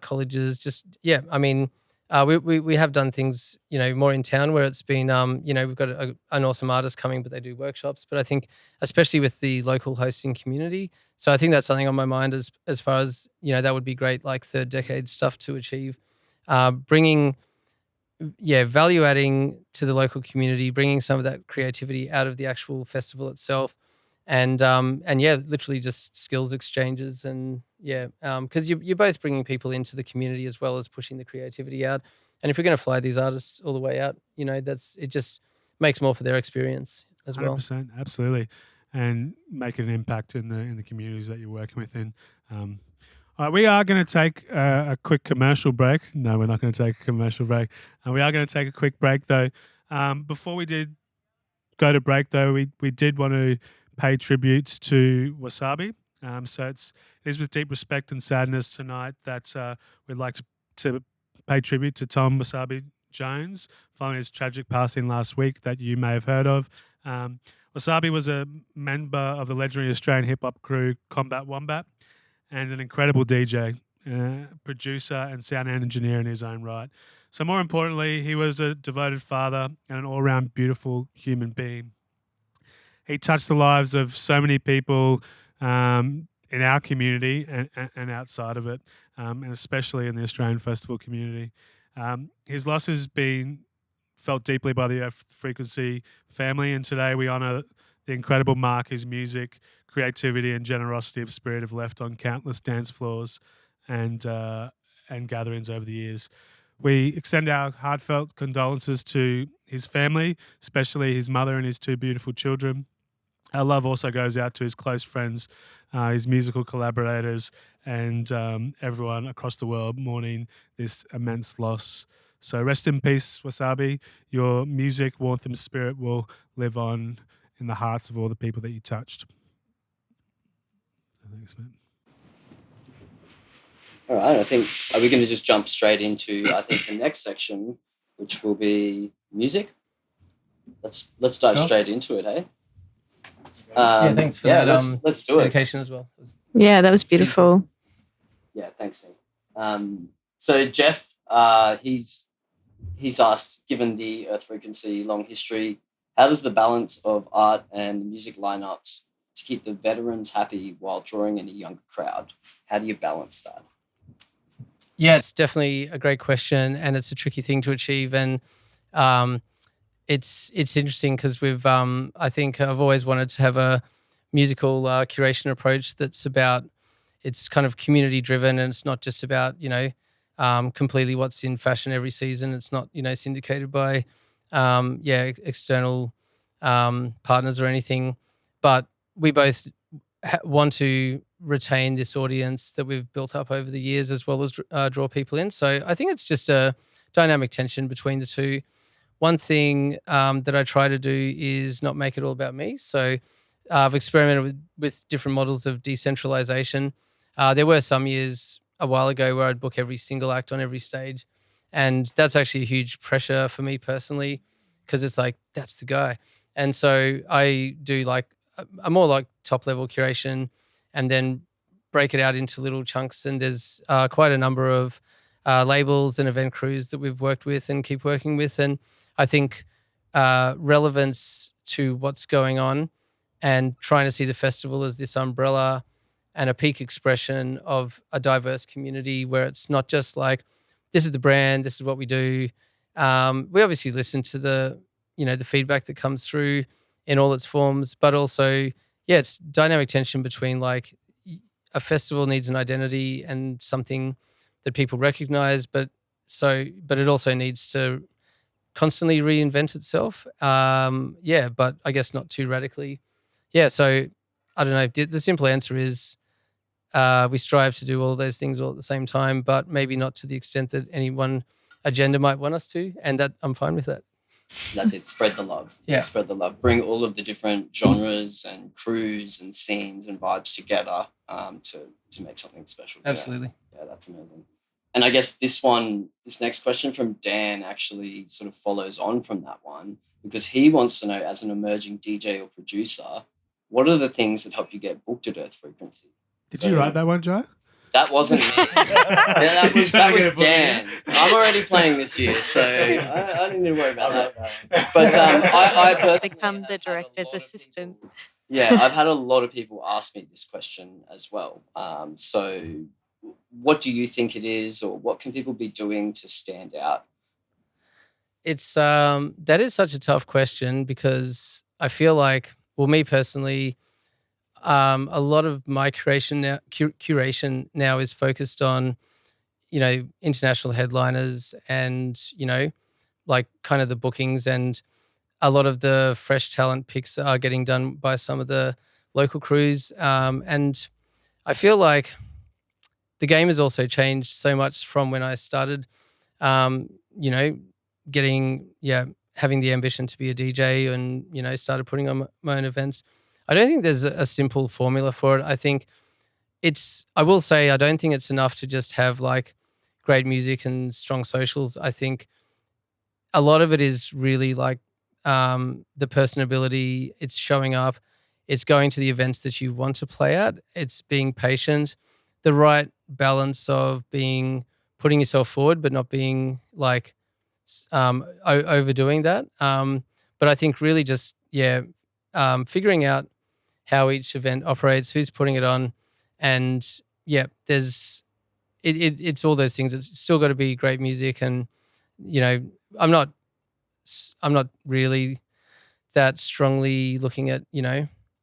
colleges. Just I mean, we have done things more in town where it's been we've got an awesome artist coming, but they do workshops. But I think especially with the local hosting community, so I think that's something on my mind as far as that would be great, like third decade stuff to achieve, bringing value adding to the local community, bringing some of that creativity out of the actual festival itself, and literally just skills exchanges, and because you're both bringing people into the community as well as pushing the creativity out. And if you're going to fly these artists all the way out, it just makes more for their experience as well. 100%, absolutely, and make an impact in the communities that you're working within. All right, we are going to take a quick commercial break. No, we're not going to take a commercial break. We are going to take a quick break, though. Before we did go to break, though, we did want to pay tribute to Wasabi. So it is with deep respect and sadness tonight that we'd like to pay tribute to Tom Wasabi Jones following his tragic passing last week that you may have heard of. Wasabi was a member of the legendary Australian hip-hop crew Combat Wombat, and an incredible DJ, producer and sound engineer in his own right. So more importantly, he was a devoted father and an all-round beautiful human being. He touched the lives of so many people in our community and outside of it, and especially in the Australian festival community. His loss has been felt deeply by the Earth Frequency family, and today we honour the incredible mark his music, creativity and generosity of spirit have left on countless dance floors and gatherings over the years. We extend our heartfelt condolences to his family, especially his mother and his two beautiful children. Our love also goes out to his close friends, his musical collaborators, and everyone across the world mourning this immense loss. So rest in peace, Wasabi. Your music, warmth and spirit will live on in the hearts of all the people that you touched. Thanks, man. All right, I think, are we going to just jump straight into, the next section, which will be music? Let's dive straight into it, hey? Thanks for that. Let's do it. Dedication as well. Yeah, that was beautiful. Yeah, thanks, Steve. So Jeff, he's asked, given the Earth Frequency long history, how does the balance of art and music lineups to keep the veterans happy while drawing in a younger crowd? How do you balance that? Yeah, it's definitely a great question, and it's a tricky thing to achieve. And it's interesting because I think I've always wanted to have a musical curation approach that's about, it's kind of community driven, and it's not just about completely what's in fashion every season. It's not syndicated by external partners or anything, but we both want to retain this audience that we've built up over the years, as well as draw people in. So I think it's just a dynamic tension between the two. One thing that I try to do is not make it all about me. So I've experimented with different models of decentralization. There were some years a while ago where I'd book every single act on every stage, and that's actually a huge pressure for me personally, because it's like, that's the guy. And so I do like a more like top level curation, and then break it out into little chunks. And there's quite a number of labels and event crews that we've worked with and keep working with. And I think relevance to what's going on, and trying to see the festival as this umbrella and a peak expression of a diverse community, where it's not just like this is the brand, this is what we do. We obviously listen to the feedback that comes through in all its forms, but also, it's dynamic tension between like a festival needs an identity and something that people recognize, but it also needs to constantly reinvent itself. But I guess not too radically. Yeah, so I don't know. The simple answer is we strive to do all those things all at the same time, but maybe not to the extent that any one agenda might want us to, and that I'm fine with that. That's it. Spread the love. Yeah. Spread the love. Bring all of the different genres and crews and scenes and vibes together to make something special. Absolutely. Yeah, that's amazing. And I guess this next question from Dan actually sort of follows on from that one, because he wants to know, as an emerging DJ or producer, what are the things that help you get booked at Earth Frequency? Did you write that one, Joe? That wasn't me. that was Dan. I'm already playing this year, so I don't need to worry about that. But I personally become the director's assistant. I've had a lot of people ask me this question as well. So what do you think it is, or what can people be doing to stand out? It's that is such a tough question, because I feel like, well, me personally, a lot of my curation now is focused on, international headliners and, like kind of the bookings, and a lot of the fresh talent picks are getting done by some of the local crews. And I feel like the game has also changed so much from when I started, having the ambition to be a DJ and, started putting on my own events. I don't think there's a simple formula for it. I think I will say, I don't think it's enough to just have like great music and strong socials. I think a lot of it is really like the personability. It's showing up. It's going to the events that you want to play at. It's being patient, the right balance of putting yourself forward, but not being like overdoing that. But I think really just, figuring out how each event operates, who's putting it on, and it's all those things. It's still got to be great music, and I'm not really that strongly looking at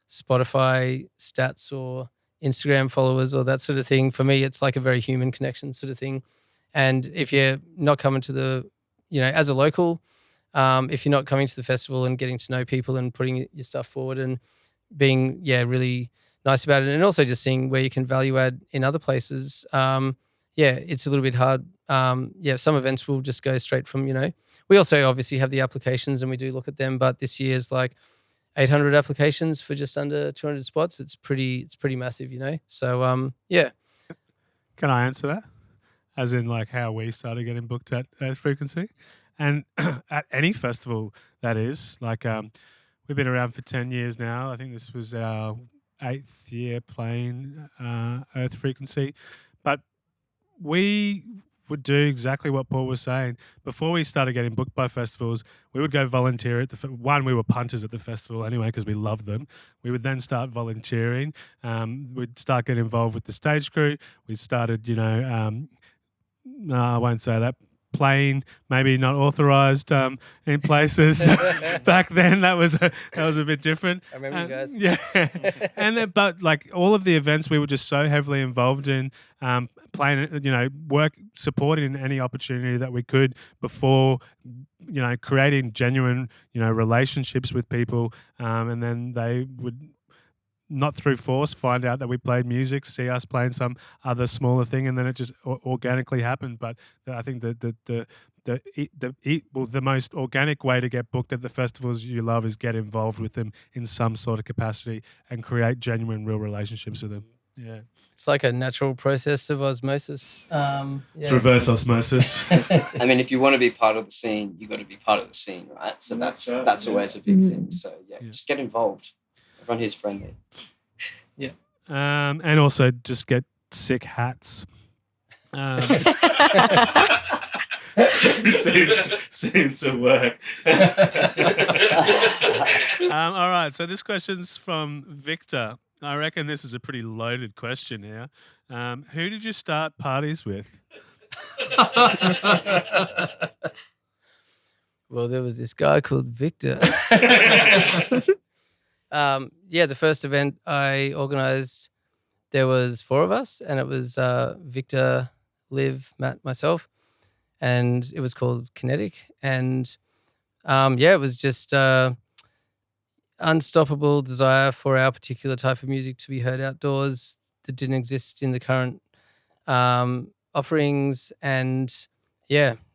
Spotify stats or Instagram followers or that sort of thing. For me, it's like a very human connection sort of thing. And if you're not coming to the, as a local, if you're not coming to the festival and getting to know people and putting your stuff forward and being, really nice about it, and also just seeing where you can value add in other places, it's a little bit hard. Some events will just go straight from, we also obviously have the applications and we do look at them, but this year's like 800 applications for just under 200 spots. It's pretty massive, So, Can I answer that? As in like how we started getting booked at Earth Frequency? And at any festival, that is. Like, we've been around for 10 years now. I think this was our 8th year playing Earth Frequency. But we would do exactly what Paul was saying. Before we started getting booked by festivals, we would go volunteer at we were punters at the festival anyway because we loved them. We would then start volunteering. We'd start getting involved with the stage crew. We started, no, I won't say that, playing, maybe not authorized in places. Back then, that was a bit different. I remember you guys. Yeah, and then, but like all of the events, we were just so heavily involved in playing, supporting any opportunity that we could before, creating genuine, relationships with people, and then they would, not through force, find out that we played music, see us playing some other smaller thing, and then it just organically happened. But I think the most organic way to get booked at the festivals you love is get involved with them in some sort of capacity and create genuine, real relationships with them. Yeah, it's like a natural process of osmosis. It's reverse osmosis. I mean, if you want to be part of the scene, you got to be part of the scene, right? So that's always a big thing. So just get involved. Everyone here's friendly. Yeah. And also just get sick hats. Seems to work. All right. So this question's from Victor. I reckon this is a pretty loaded question here. Who did you start parties with? Well, there was this guy called Victor. The first event I organised, there was 4 of us, and it was Victor, Liv, Matt, myself, and it was called Kinetic. And it was just unstoppable desire for our particular type of music to be heard outdoors that didn't exist in the current offerings, and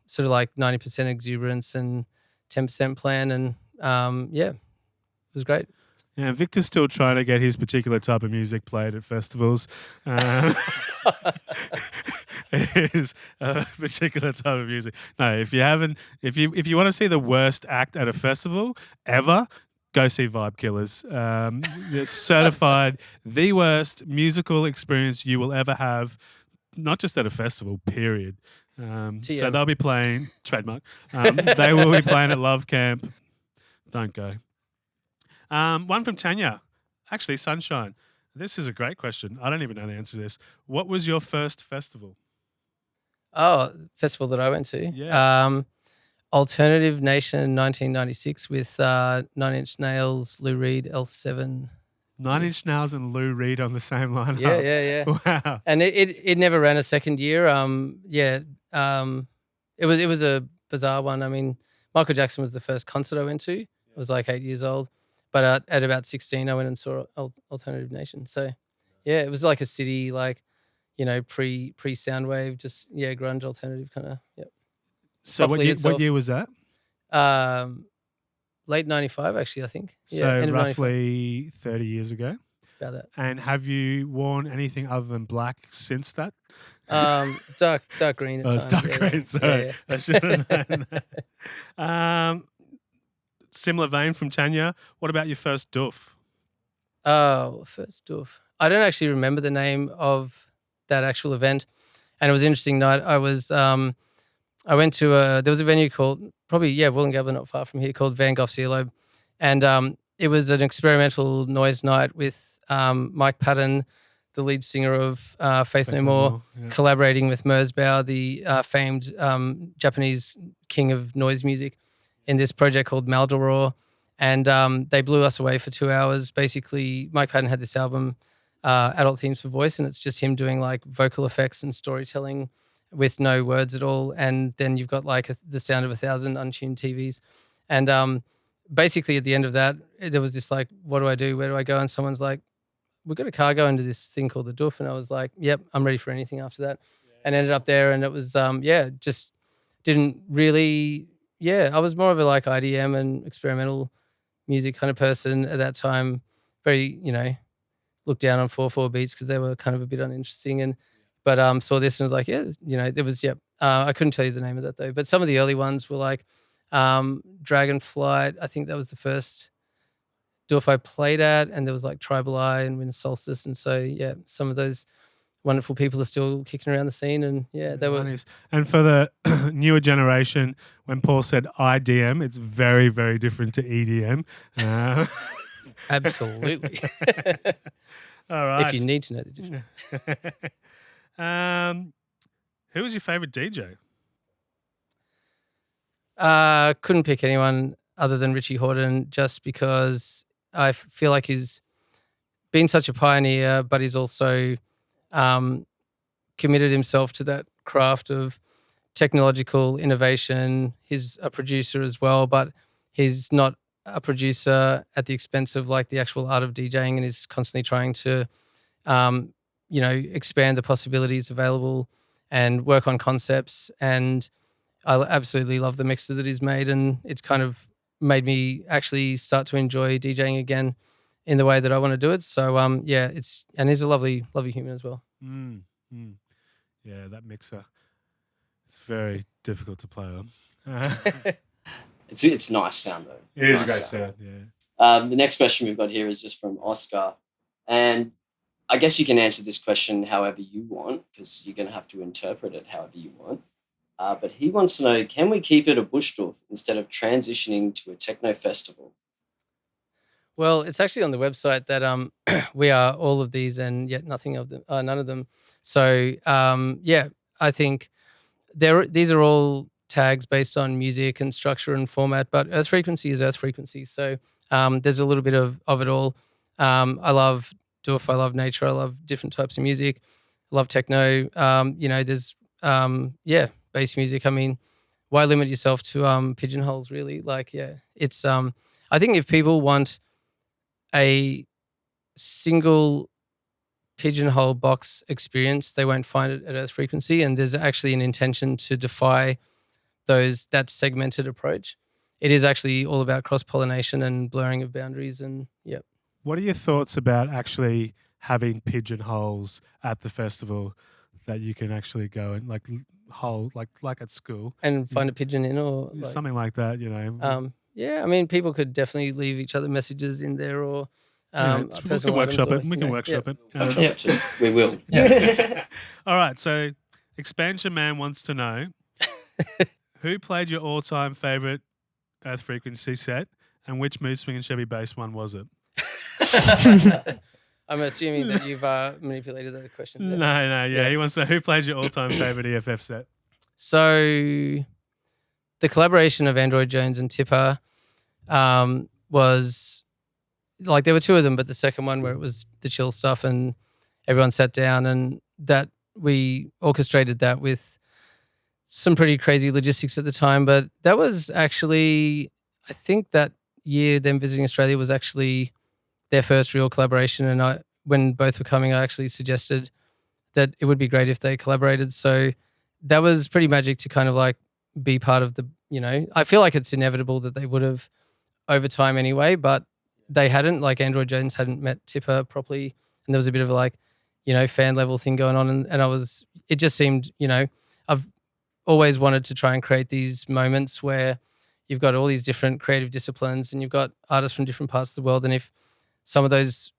sort of like 90% exuberance and 10% plan, and it was great. Yeah, Victor's still trying to get his particular type of music played at festivals. It is a particular type of music. No, if you want to see the worst act at a festival ever, go see Vibe Killers. It's certified the worst musical experience you will ever have, not just at a festival, period. So they'll be playing, trademark, they will be playing at Love Camp. Don't go. One from Tanya. Actually, Sunshine. This is a great question. I don't even know the answer to this. What was your first festival? Oh, festival that I went to? Yeah. Alternative Nation 1996 with 9 Inch Nails, Lou Reed, L7. 9 Inch Nails and Lou Reed on the same lineup. Yeah. Wow. And it never ran a second year. It was a bizarre one. I mean, Michael Jackson was the first concert I went to. I was like 8 years old. But at about 16, I went and saw Alternative Nation. So, it was like a city, like, pre Soundwave, just, grunge alternative kind of, So what year was that? Late 95, actually, I think. So roughly 30 years ago. About that. And have you worn anything other than black since that? Dark green. It's dark green. Sorry, I should have known that. Similar vein from Tanya. What about your first doof? Oh, first doof. I don't actually remember the name of that actual event, and it was an interesting night. I went to there was a venue called Wollongabba, not far from here, called Van Gogh's Earlobe, and it was an experimental noise night with Mike Patton, the lead singer of Faith No More, collaborating with Merzbow, the famed Japanese king of noise music, in this project called Maldoror. And they blew us away for 2 hours. Basically, Mike Patton had this album, Adult Themes for Voice, and it's just him doing like vocal effects and storytelling with no words at all. And then you've got like the sound of 1,000 untuned TVs. And basically at the end of that, there was this like, what do I do? Where do I go? And someone's like, we've got a car going to this thing called the Doof. And I was like, yep, I'm ready for anything after that. And ended up there, and it was, just didn't really, I was more of a like IDM and experimental music kind of person at that time. Very, looked down on 4/4 beats because they were kind of a bit uninteresting. But saw this and was like, there was, I couldn't tell you the name of that though. But some of the early ones were like Dragonflight. I think that was the first doof I played at, and there was like Tribal Eye and Winter Solstice. And so, some of those wonderful people are still kicking around the scene, and they were. Nice. And for the newer generation, when Paul said IDM, it's very, very different to EDM. Absolutely. All right. If you need to know the difference. Who was your favorite DJ? Couldn't pick anyone other than Richie Horton, just because I feel like he's been such a pioneer, but he's also committed himself to that craft of technological innovation. He's a producer as well, but he's not a producer at the expense of like the actual art of DJing, and is constantly trying to, expand the possibilities available and work on concepts. And I absolutely love the mixer that he's made, and it's kind of made me actually start to enjoy DJing again in the way that I want to do it. So and he's a lovely, lovely human as well. Yeah, that mixer. It's very difficult to play on. It's nice sound though. It is a great sound. Yeah. The next question we've got here is just from Oscar, and I guess you can answer this question however you want, because you're going to have to interpret it however you want. But he wants to know, can we keep it a bush doof instead of transitioning to a techno festival? Well, it's actually on the website that we are all of these and yet none of them. So I think these are all tags based on music and structure and format, but Earth Frequency is Earth Frequency. So there's a little bit of it all. I love doof, I love nature, I love different types of music, I love techno. There's bass music. I mean, why limit yourself to pigeonholes, really? Like, it's I think if people want a single pigeonhole box experience, they won't find it at Earth Frequency, and there's actually an intention to defy that segmented approach. It is actually all about cross-pollination and blurring of boundaries, and What are your thoughts about actually having pigeonholes at the festival that you can actually go and like at school and find a pigeon in, or something like that, I mean, people could definitely leave each other messages in there, or we can workshop it. We can workshop it. We will. All right. So, Expansion Man wants to know who played your all-time favorite Earth Frequency set, and which Mood Swing and Chevy bass one was it? I'm assuming that you've manipulated that question. No. He wants to know who played your all-time favorite EFF set. So, the collaboration of Android Jones and Tipper was like, there were two of them, but the second one where it was the chill stuff and everyone sat down, and that we orchestrated that with some pretty crazy logistics at the time. But that was actually, I think that year them visiting Australia was actually their first real collaboration. And when both were coming, I actually suggested that it would be great if they collaborated. So that was pretty magic to kind of like be part of the, I feel like it's inevitable that they would have over time anyway, but they hadn't, like Android Jones hadn't met Tipper properly. And there was a bit of like, fan level thing going on. And it just seemed, I've always wanted to try and create these moments where you've got all these different creative disciplines and you've got artists from different parts of the world. And if some of those,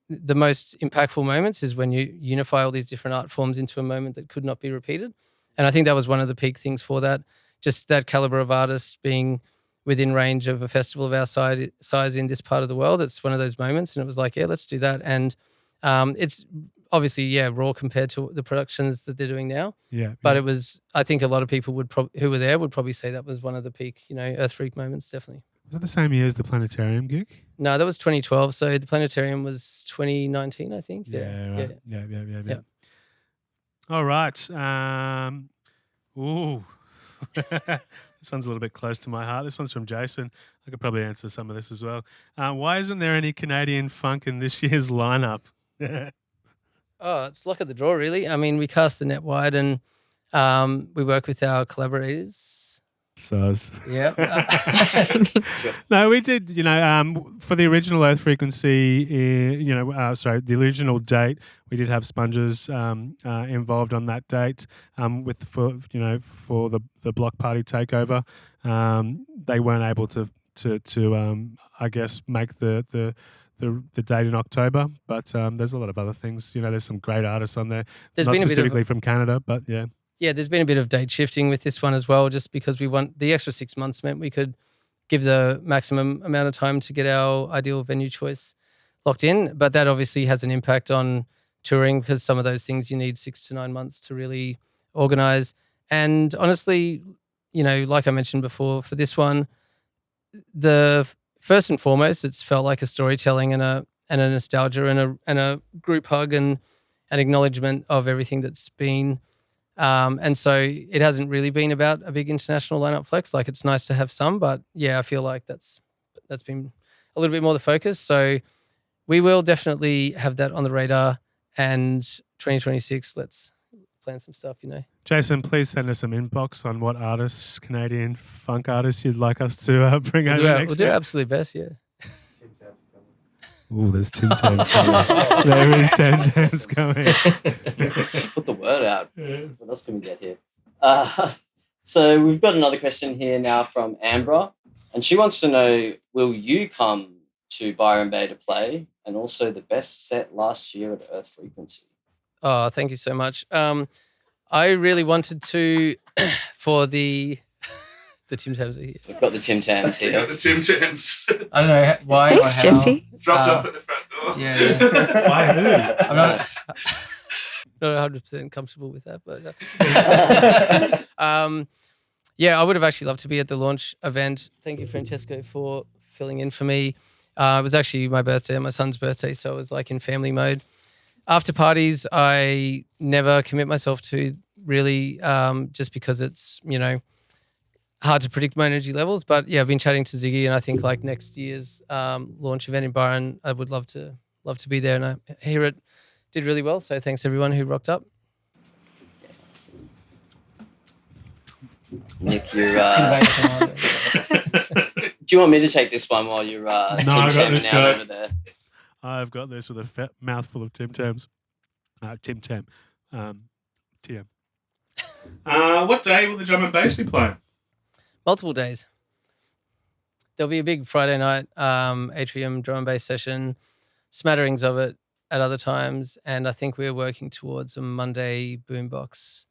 the most impactful moments is when you unify all these different art forms into a moment that could not be repeated. And I think that was one of the peak things for that, just that caliber of artists being within range of a festival of our size in this part of the world. It's one of those moments. And it was like, let's do that. And it's obviously, raw compared to the productions that they're doing now. Yeah. But it was, I think a lot of people who were there would probably say that was one of the peak, Earth Freak moments, definitely. Was that the same year as the Planetarium gig? No, that was 2012. So the Planetarium was 2019, I think. Yeah, right. Yeah. All right. This one's a little bit close to my heart. This one's from Jason. I could probably answer some of this as well. Why isn't there any Canadian funk in this year's lineup? It's luck of the draw, really. I mean, we cast the net wide and we work with our collaborators. Soz. Yeah. No, we did, for the original Earth Frequency, the original date, we did have Sponges involved on that date for the block party takeover. They weren't able to I guess, make the date in October, but there's a lot of other things. There's some great artists on there, not specifically from Canada, but yeah. Yeah, there's been a bit of date shifting with this one as well, just because we want the extra 6 months meant we could give the maximum amount of time to get our ideal venue choice locked in. But that obviously has an impact on touring because some of those things you need 6 to 9 months to really organize. And honestly, like I mentioned before, for this one, the first and foremost, it's felt like a storytelling and a nostalgia and a group hug and an acknowledgement of everything that's been. And so it hasn't really been about a big international lineup flex. Like, it's nice to have some, but I feel like that's been a little bit more the focus. So we will definitely have that on the radar. And 2026, let's plan some stuff, Jason, please send us some inbox on what artists, Canadian funk artists, you'd like us to bring over next We'll do our absolute best, yeah. Oh, there's Tim Tam's coming. There is Tim Tam's coming. Just put the word out. What else can we get here? So we've got another question here now from Ambra, and she wants to know, will you come to Byron Bay to play, and also the best set last year at Earth Frequency? Oh, thank you so much. I really wanted to for the Tim Tams are here. We've got the Tim Tams here. We've got the Tim Tams. I don't know why or how. Dropped off at the front door. Yeah. Why who? I'm not not 100% comfortable with that, but yeah, I would have actually loved to be at the launch event. Thank you, Francesco, for filling in for me. It was actually my birthday and my son's birthday, so it was like in family mode. After parties, I never commit myself to really, just because it's, hard to predict my energy levels. But yeah, I've been chatting to Ziggy, and I think like next year's launch event in Byron, I would love to be there, and I hear it did really well. So thanks everyone who rocked up. Nick, you're. Do you want me to take this one while you're I got this, out over there? I've got this with a mouthful of Tim Tams. Tim Tam. TM. What day will the drum and bass be playing? Multiple days. There'll be a big Friday night atrium drum and bass session, smatterings of it at other times, and I think we're working towards a Monday boombox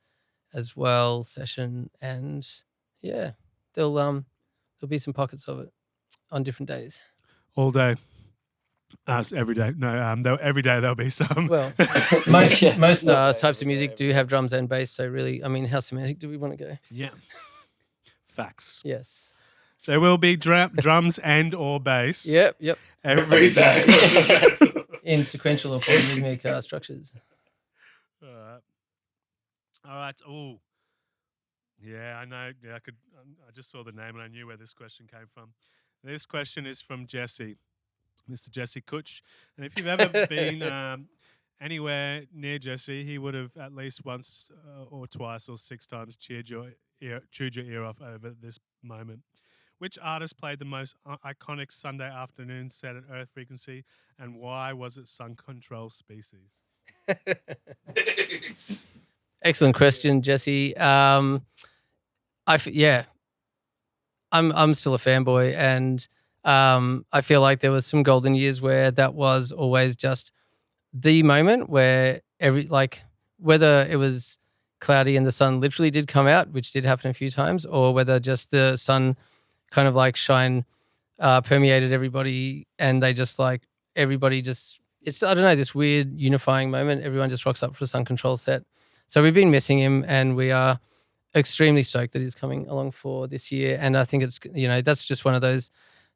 as well session, and yeah, there'll be some pockets of it on different days. All day. Every day. No, every day there'll be some. Well, most types of music do have drums and bass, so really, I mean, how semantic do we want to go? Yeah. Facts. Yes. There will be drums and or bass. Yep. Every day. In sequential or polyrhythmic structures. All right. Oh, yeah. I know. Yeah, I just saw the name and I knew where this question came from. This question is from Jesse, Mr. Jesse Kutch. And if you've ever been anywhere near Jesse, he would have at least once or twice or 6 times chewed your ear off over this moment. Which artist played the most iconic Sunday afternoon set at Earth Frequency, and why was it Sun Control Species? Excellent question, Jesse. I'm still a fanboy, and I feel like there was some golden years where that was always just the moment where whether it was cloudy and the sun literally did come out, which did happen a few times, or whether just the sun kind of like shine permeated everybody, and they just like everybody just, it's, I don't know, this weird unifying moment. Everyone just rocks up for a Sun Control set. So we've been missing him, and we are extremely stoked that he's coming along for this year. And I think it's, that's just one of those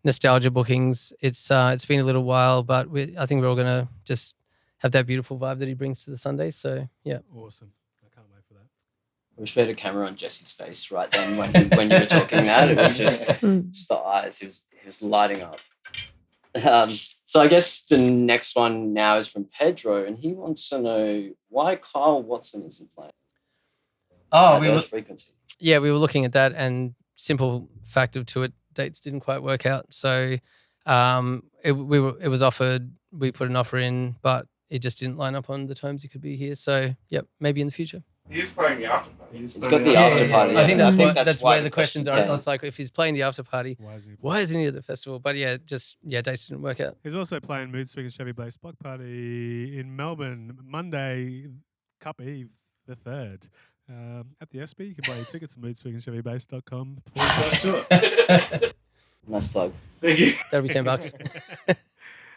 nostalgia bookings. It's been a little while, but I think we're all going to just have that beautiful vibe that he brings to the Sunday. So yeah. Awesome. I can't wait for that. I wish we had a camera on Jesse's face right then when you were talking that. It was just the eyes. He was lighting up. So I guess the next one now is from Pedro, and he wants to know why Kyle Watson isn't playing. Frequency. Yeah, we were looking at that, and simple fact to it, dates didn't quite work out. So it was offered. We put an offer in, but it just didn't line up on the times he could be here. So yep, maybe in the future. He is playing the after party. It's got the after party. I think that's where the questions are. It's like, if he's playing the after party, why isn't he at the festival? But dates didn't work out. He's also playing Mood Swing and Chevy Blaze Block Party in Melbourne, Monday, Cup Eve, the 3rd. At the SB, you can buy your tickets at moodswingandshevybass.com. Nice plug. Thank you. That'll be $10.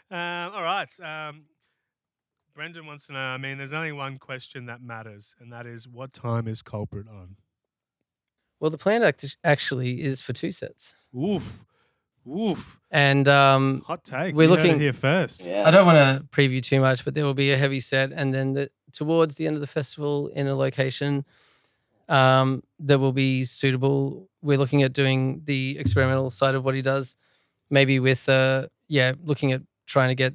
All right. Brendan wants to know, there's only one question that matters, and that is, what time is Culprit on? Well, the plan actually is for 2 sets. Oof. And hot take. We're looking here first. Yeah. I don't want to preview too much, but there will be a heavy set, and then towards the end of the festival, in a location that will be suitable. We're looking at doing the experimental side of what he does, maybe with looking at trying to get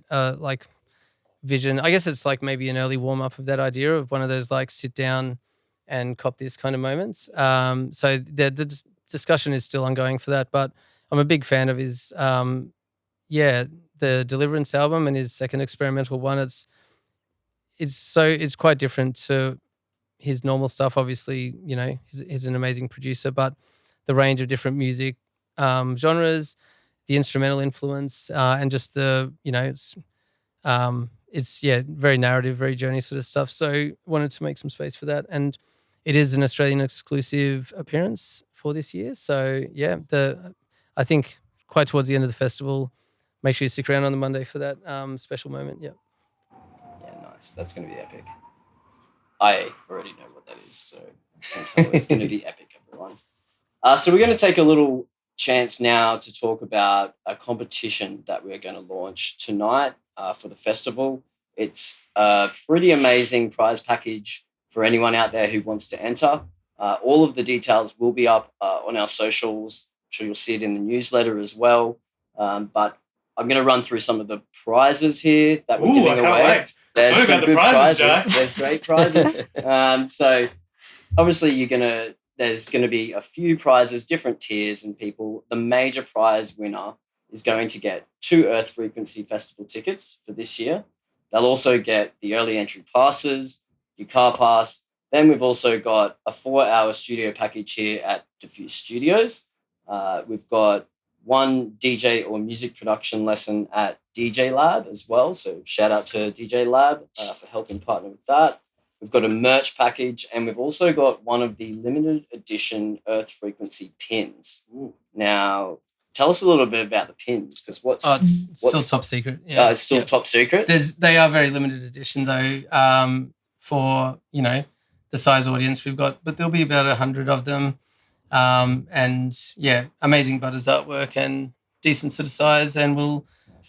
vision. I guess it's like maybe an early warm up of that idea of one of those like sit down and cop this kind of moments. So the discussion is still ongoing for that, but I'm a big fan of his the Deliverance album and his second experimental one. It's quite different to his normal stuff. Obviously, he's an amazing producer, but the range of different music genres, the instrumental influence, and just the it's very narrative, very journey sort of stuff. So wanted to make some space for that, and it is an Australian exclusive appearance for this year. So I think quite towards the end of the festival, make sure you stick around on the Monday for that special moment. Yeah. Yeah, nice. That's going to be epic. I already know what that is, so I can tell it's going to be epic, everyone. So we're going to take a little chance now to talk about a competition that we're going to launch tonight for the festival. It's a pretty amazing prize package for anyone out there who wants to enter. All of the details will be up on our socials. I'm sure you'll see it in the newsletter as well. But I'm going to run through some of the prizes here that we're giving away. Wait. There's some good prizes. Jack. There's great prizes. So obviously there's going to be a few prizes, different tiers and people. The major prize winner is going to get 2 Earth Frequency Festival tickets for this year. They'll also get the early entry passes, your car pass. Then we've also got a 4-hour studio package here at Diffuszed Studios. We've got 1 DJ or music production lesson at DJ Lab as well. So shout out to DJ Lab for helping partner with that. We've got a merch package, and we've also got one of the limited edition Earth Frequency pins. Ooh. Now, tell us a little bit about the pins, because it's still top secret. Yeah, it's still top secret. They are very limited edition though. For the size audience we've got, but there'll be about 100 of them. And amazing Butters artwork and decent sort of size, and we'll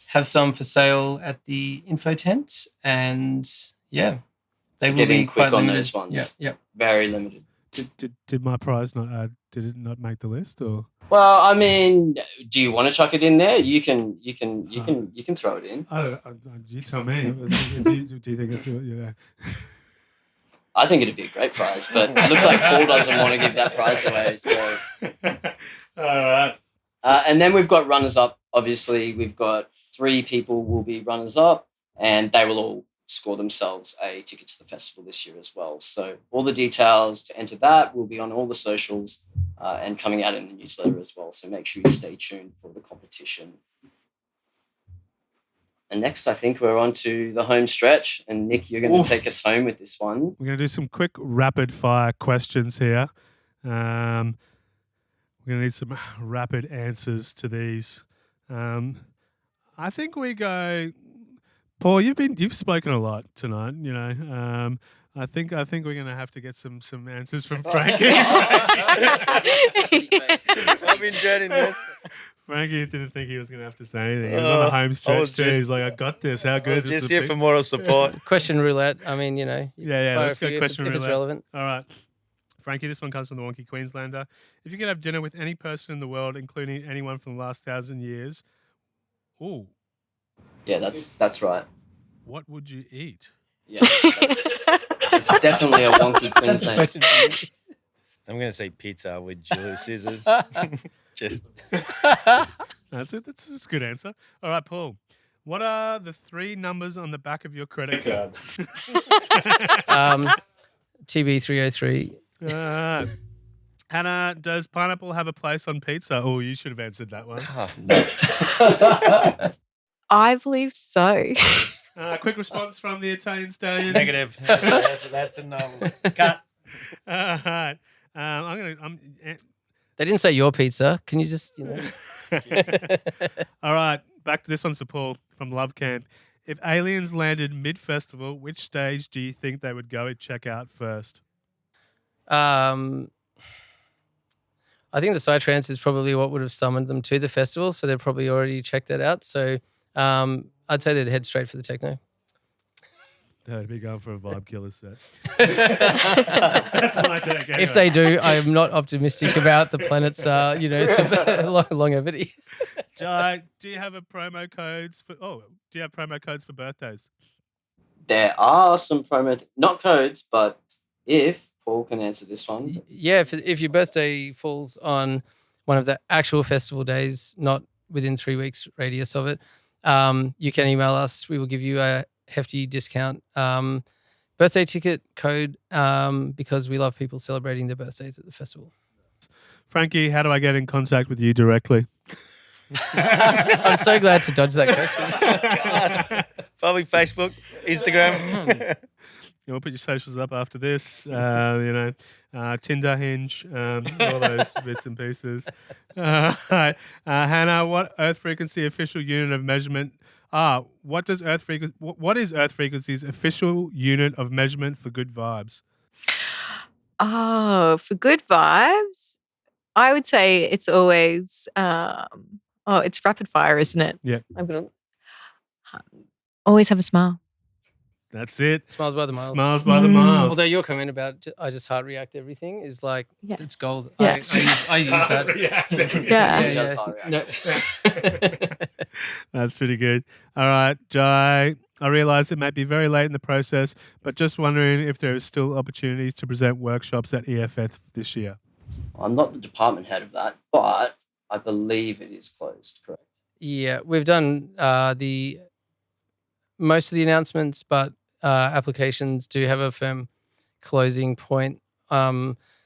have some for sale at the info tent, and they will be quick quite on limited. those ones. Yeah. Very limited. Did my prize did it not make the list, or? Well, I mean, do you want to chuck it in there? You can throw it in. I don't know. You tell me. Do you think it's I think it'd be a great prize, but it looks like Paul doesn't want to give that prize away. So, all right. And then we've got runners up. Obviously, we've got 3 people will be runners up, and they will all score themselves a ticket to the festival this year as well. So all the details to enter that will be on all the socials and coming out in the newsletter as well. So make sure you stay tuned for the competition. And next, I think we're on to the home stretch. And Nick, you're going to take us home with this one. We're going to do some quick rapid fire questions here. We're going to need some rapid answers to these. I think we go. Paul, you've spoken a lot tonight. I think we're going to have to get some answers from Franky. I've been dreading this. Franky didn't think he was going to have to say anything. He was on the home stretch too. He's like, I got this. How good is this? Just here for moral support. Question roulette. I mean, Yeah. Let's go question roulette. If it's relevant. All right. Franky, this one comes from the Wonky Queenslander. If you could have dinner with any person in the world, including anyone from the last 1,000 years, yeah, that's right. What would you eat? Yeah, it's definitely a Wonky Queensland. I'm going to say pizza with Julius Caesars. Just That's it. That's a good answer. All right, Paul. What are the 3 numbers on the back of your credit card? TB303. Hannah, does pineapple have a place on pizza? Oh, you should have answered that one. no. I believe so. Quick response from the Italian stallion. Negative. That's a no. Cut. All right. They didn't say your pizza. Can you just, All right. Back to this one's for Paul from Love Camp. If aliens landed mid-festival, which stage do you think they would go and check out first? I think the Psytrance is probably what would have summoned them to the festival, so they've probably already checked that out. So I'd say they'd head straight for the techno. They'd be going for a vibe killer set. That's my take. Anyway. If they do, I am not optimistic about the planet's, longevity. Jai, do you have promo codes for birthdays? There are some not codes, but if Paul can answer this one. Yeah, if your birthday falls on one of the actual festival days, not within 3 weeks radius of it, you can email us. We will give you a hefty discount. Birthday ticket code because we love people celebrating their birthdays at the festival. Franky, how do I get in contact with you directly? I'm so glad to dodge that question. God. Probably Facebook, Instagram. We'll put your socials up after this. Tinder, Hinge, all those bits and pieces. Hannah, what Earth frequency official unit of measurement What is Earth Frequency's official unit of measurement for good vibes? Oh, for good vibes, I would say it's always it's rapid fire, isn't it? Yeah. I'm gonna always have a smile. That's it. Smiles by the miles. Smiles by the miles. Although your comment about I just heart react to everything is like, Yeah. it's gold. Yeah. I use that. Yeah. He does heart react. That's pretty good. All right, Jai. I realise it might be very late in the process, but just wondering if there are still opportunities to present workshops at EFF this year. I'm not the department head of that, but I believe it is closed, correct? Yeah, we've done the most of the announcements, but applications do have a firm closing point.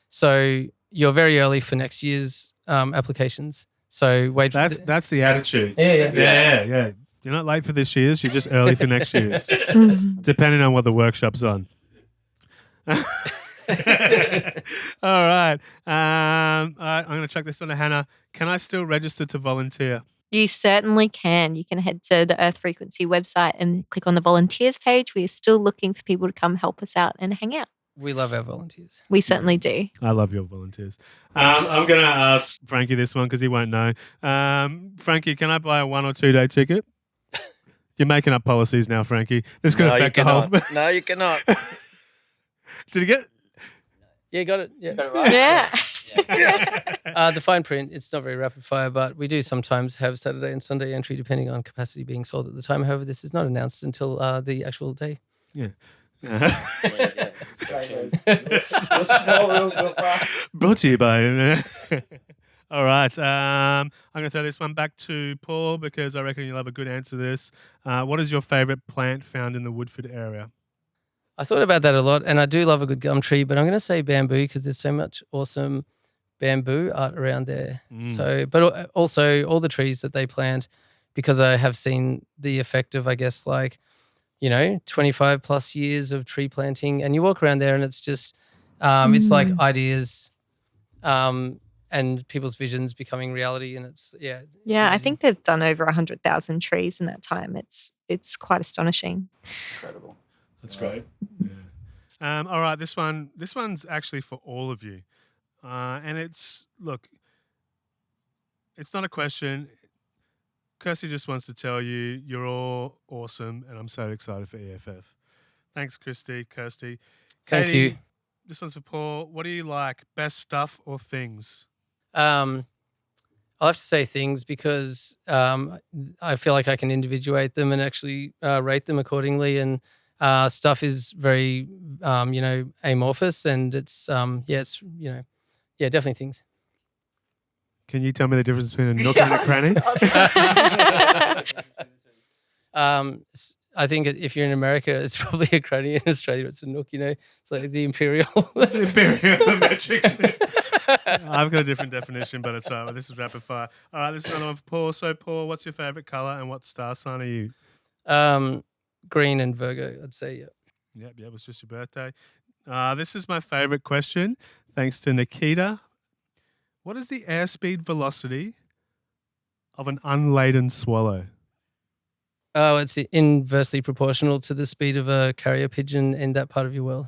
So you're very early for next year's applications. So wait. That's the attitude. Yeah. You're not late for this year's. You're just early for next year's, depending on what the workshop's on. All right. I'm going to chuck this one to Hannah. Can I still register to volunteer? You certainly can. You can head to the Earth Frequency website and click on the volunteers page. We are still looking for people to come help us out and hang out. We love our volunteers. We certainly do. I love your volunteers. I'm going to ask Frankie this one because he won't know. Frankie, can I buy a 1 or 2 day ticket? You're making up policies now, Frankie. This could affect the whole. No, you cannot. Did you get? Yeah, got it. Yeah. Got it right? Yeah. The fine print, it's not very rapid fire, but we do sometimes have Saturday and Sunday entry depending on capacity being sold at the time. However, this is not announced until the actual day. Yeah. Brought to you by. All right. I'm going to throw this one back to Paul because I reckon you'll have a good answer to this. What is your favourite plant found in the Woodford area? I thought about that a lot, and I do love a good gum tree, but I'm going to say bamboo because there's so much awesome bamboo art around there. So, but also all the trees that they plant, because I have seen the effect of, I guess, 25 plus years of tree planting, and you walk around there and it's just, it's like ideas and people's visions becoming reality, and it's I think they've done over 100,000 trees in that time. It's quite astonishing. Incredible. That's great. Yeah. All right, this one's actually for all of you, and it's not a question. Kirsty just wants to tell you you're all awesome, and I'm so excited for EFF. Thanks, Kirsty. Thank Katie, you. This one's for Paul. What do you like, best stuff or things? I'll have to say things because I feel like I can individuate them and actually rate them accordingly. And stuff is very, amorphous, and it's definitely things. Can you tell me the difference between a nook and a cranny? I think if you're in America, it's probably a cranny. In Australia, it's a nook. It's like the imperial. The metrics. I've got a different definition, but it's all right. This is rapid fire. All right, this is another one for Paul. So, Paul, what's your favorite color and what star sign are you? Green and Virgo, I'd say. Yeah, it was just your birthday. This is my favorite question. Thanks to Nikita. What is the airspeed velocity of an unladen swallow? Oh, it's inversely proportional to the speed of a carrier pigeon in that part of your world.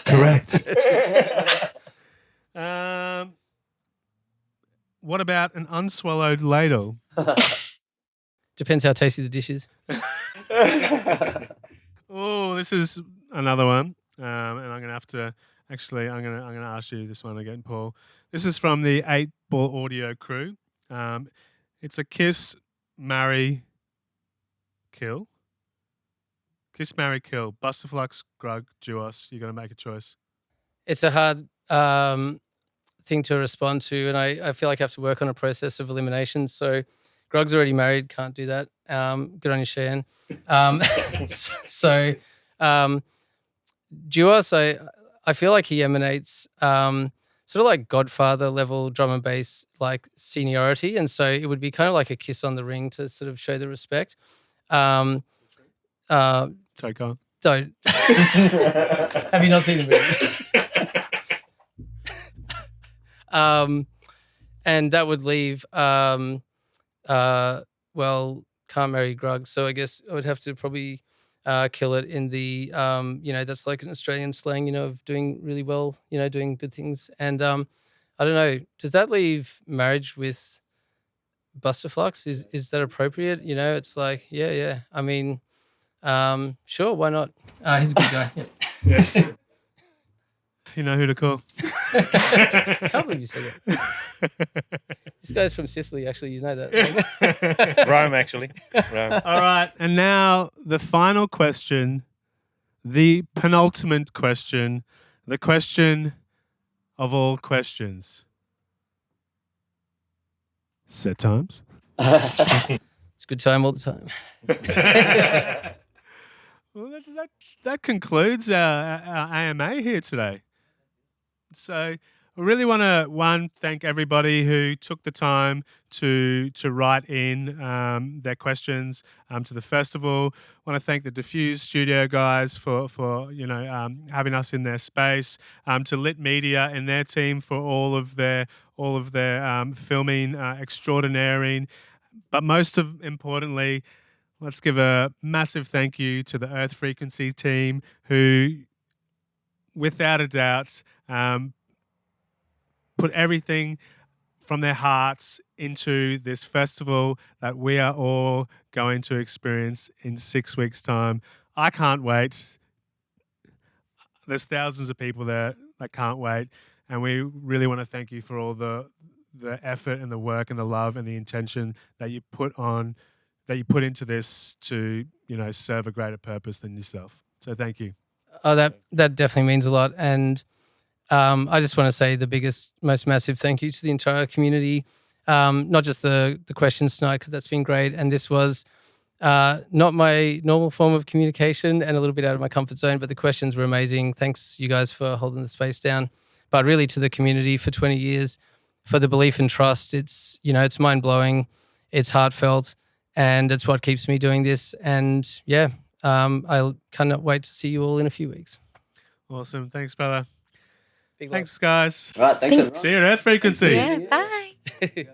Correct. What about an unswallowed ladle? Depends how tasty the dish is. Oh, this is another one, and I'm gonna have to. Actually, I'm gonna ask you this one again, Paul. This is from the 8-Ball Audio crew. It's a kiss, marry, kill. Kiss, marry, kill. Bustaflux, Grug, Duos. You got to make a choice. It's a hard thing to respond to, and I feel like I have to work on a process of elimination. So, Grug's already married, can't do that. Good on you, Cheyenne. Duos, I feel like he emanates sort of like Godfather level drum and bass, like seniority. And so it would be kind of like a kiss on the ring to sort of show the respect. Take on. Don't. Have you not seen the movie? And that would leave well, can't marry grug. So I guess I would have to probably kill it in the, that's like an Australian slang, of doing really well, doing good things. And I don't know, does that leave marriage with Busterflux? Is that appropriate? It's like, yeah. I mean, sure, why not? He's a good guy. Yeah. You know who to call. Can't believe you said that. This guy's from Sicily, actually. You know that. Rome, actually. Rome. All right. And now the final question, the penultimate question, the question of all questions. Set times. It's a good time all the time. Well, that concludes our AMA here today. So I really want to, thank everybody who took the time to write in their questions to the festival. I want to thank the Diffuszed Studio guys for having us in their space. To Lit Media and their team for all of their filming extraordinary. But most importantly, let's give a massive thank you to the Earth Frequency team who, without a doubt, put everything from their hearts into this festival that we are all going to experience in 6 weeks' time. I can't wait. There's thousands of people there that can't wait. And we really want to thank you for all the effort and the work and the love and the intention that you put into this to, serve a greater purpose than yourself. So thank you. Oh, that definitely means a lot. And I just want to say the biggest, most massive thank you to the entire community. Not just the questions tonight, because that's been great. And this was not my normal form of communication and a little bit out of my comfort zone, but the questions were amazing. Thanks, you guys, for holding the space down. But really to the community for 20 years, for the belief and trust. It's, it's mind-blowing. It's heartfelt. And it's what keeps me doing this. And yeah, I cannot wait to see you all in a few weeks. Awesome. Thanks, brother. Big love. Thanks, guys. All right, thanks everyone. See you at Earth Frequency. Yeah, bye.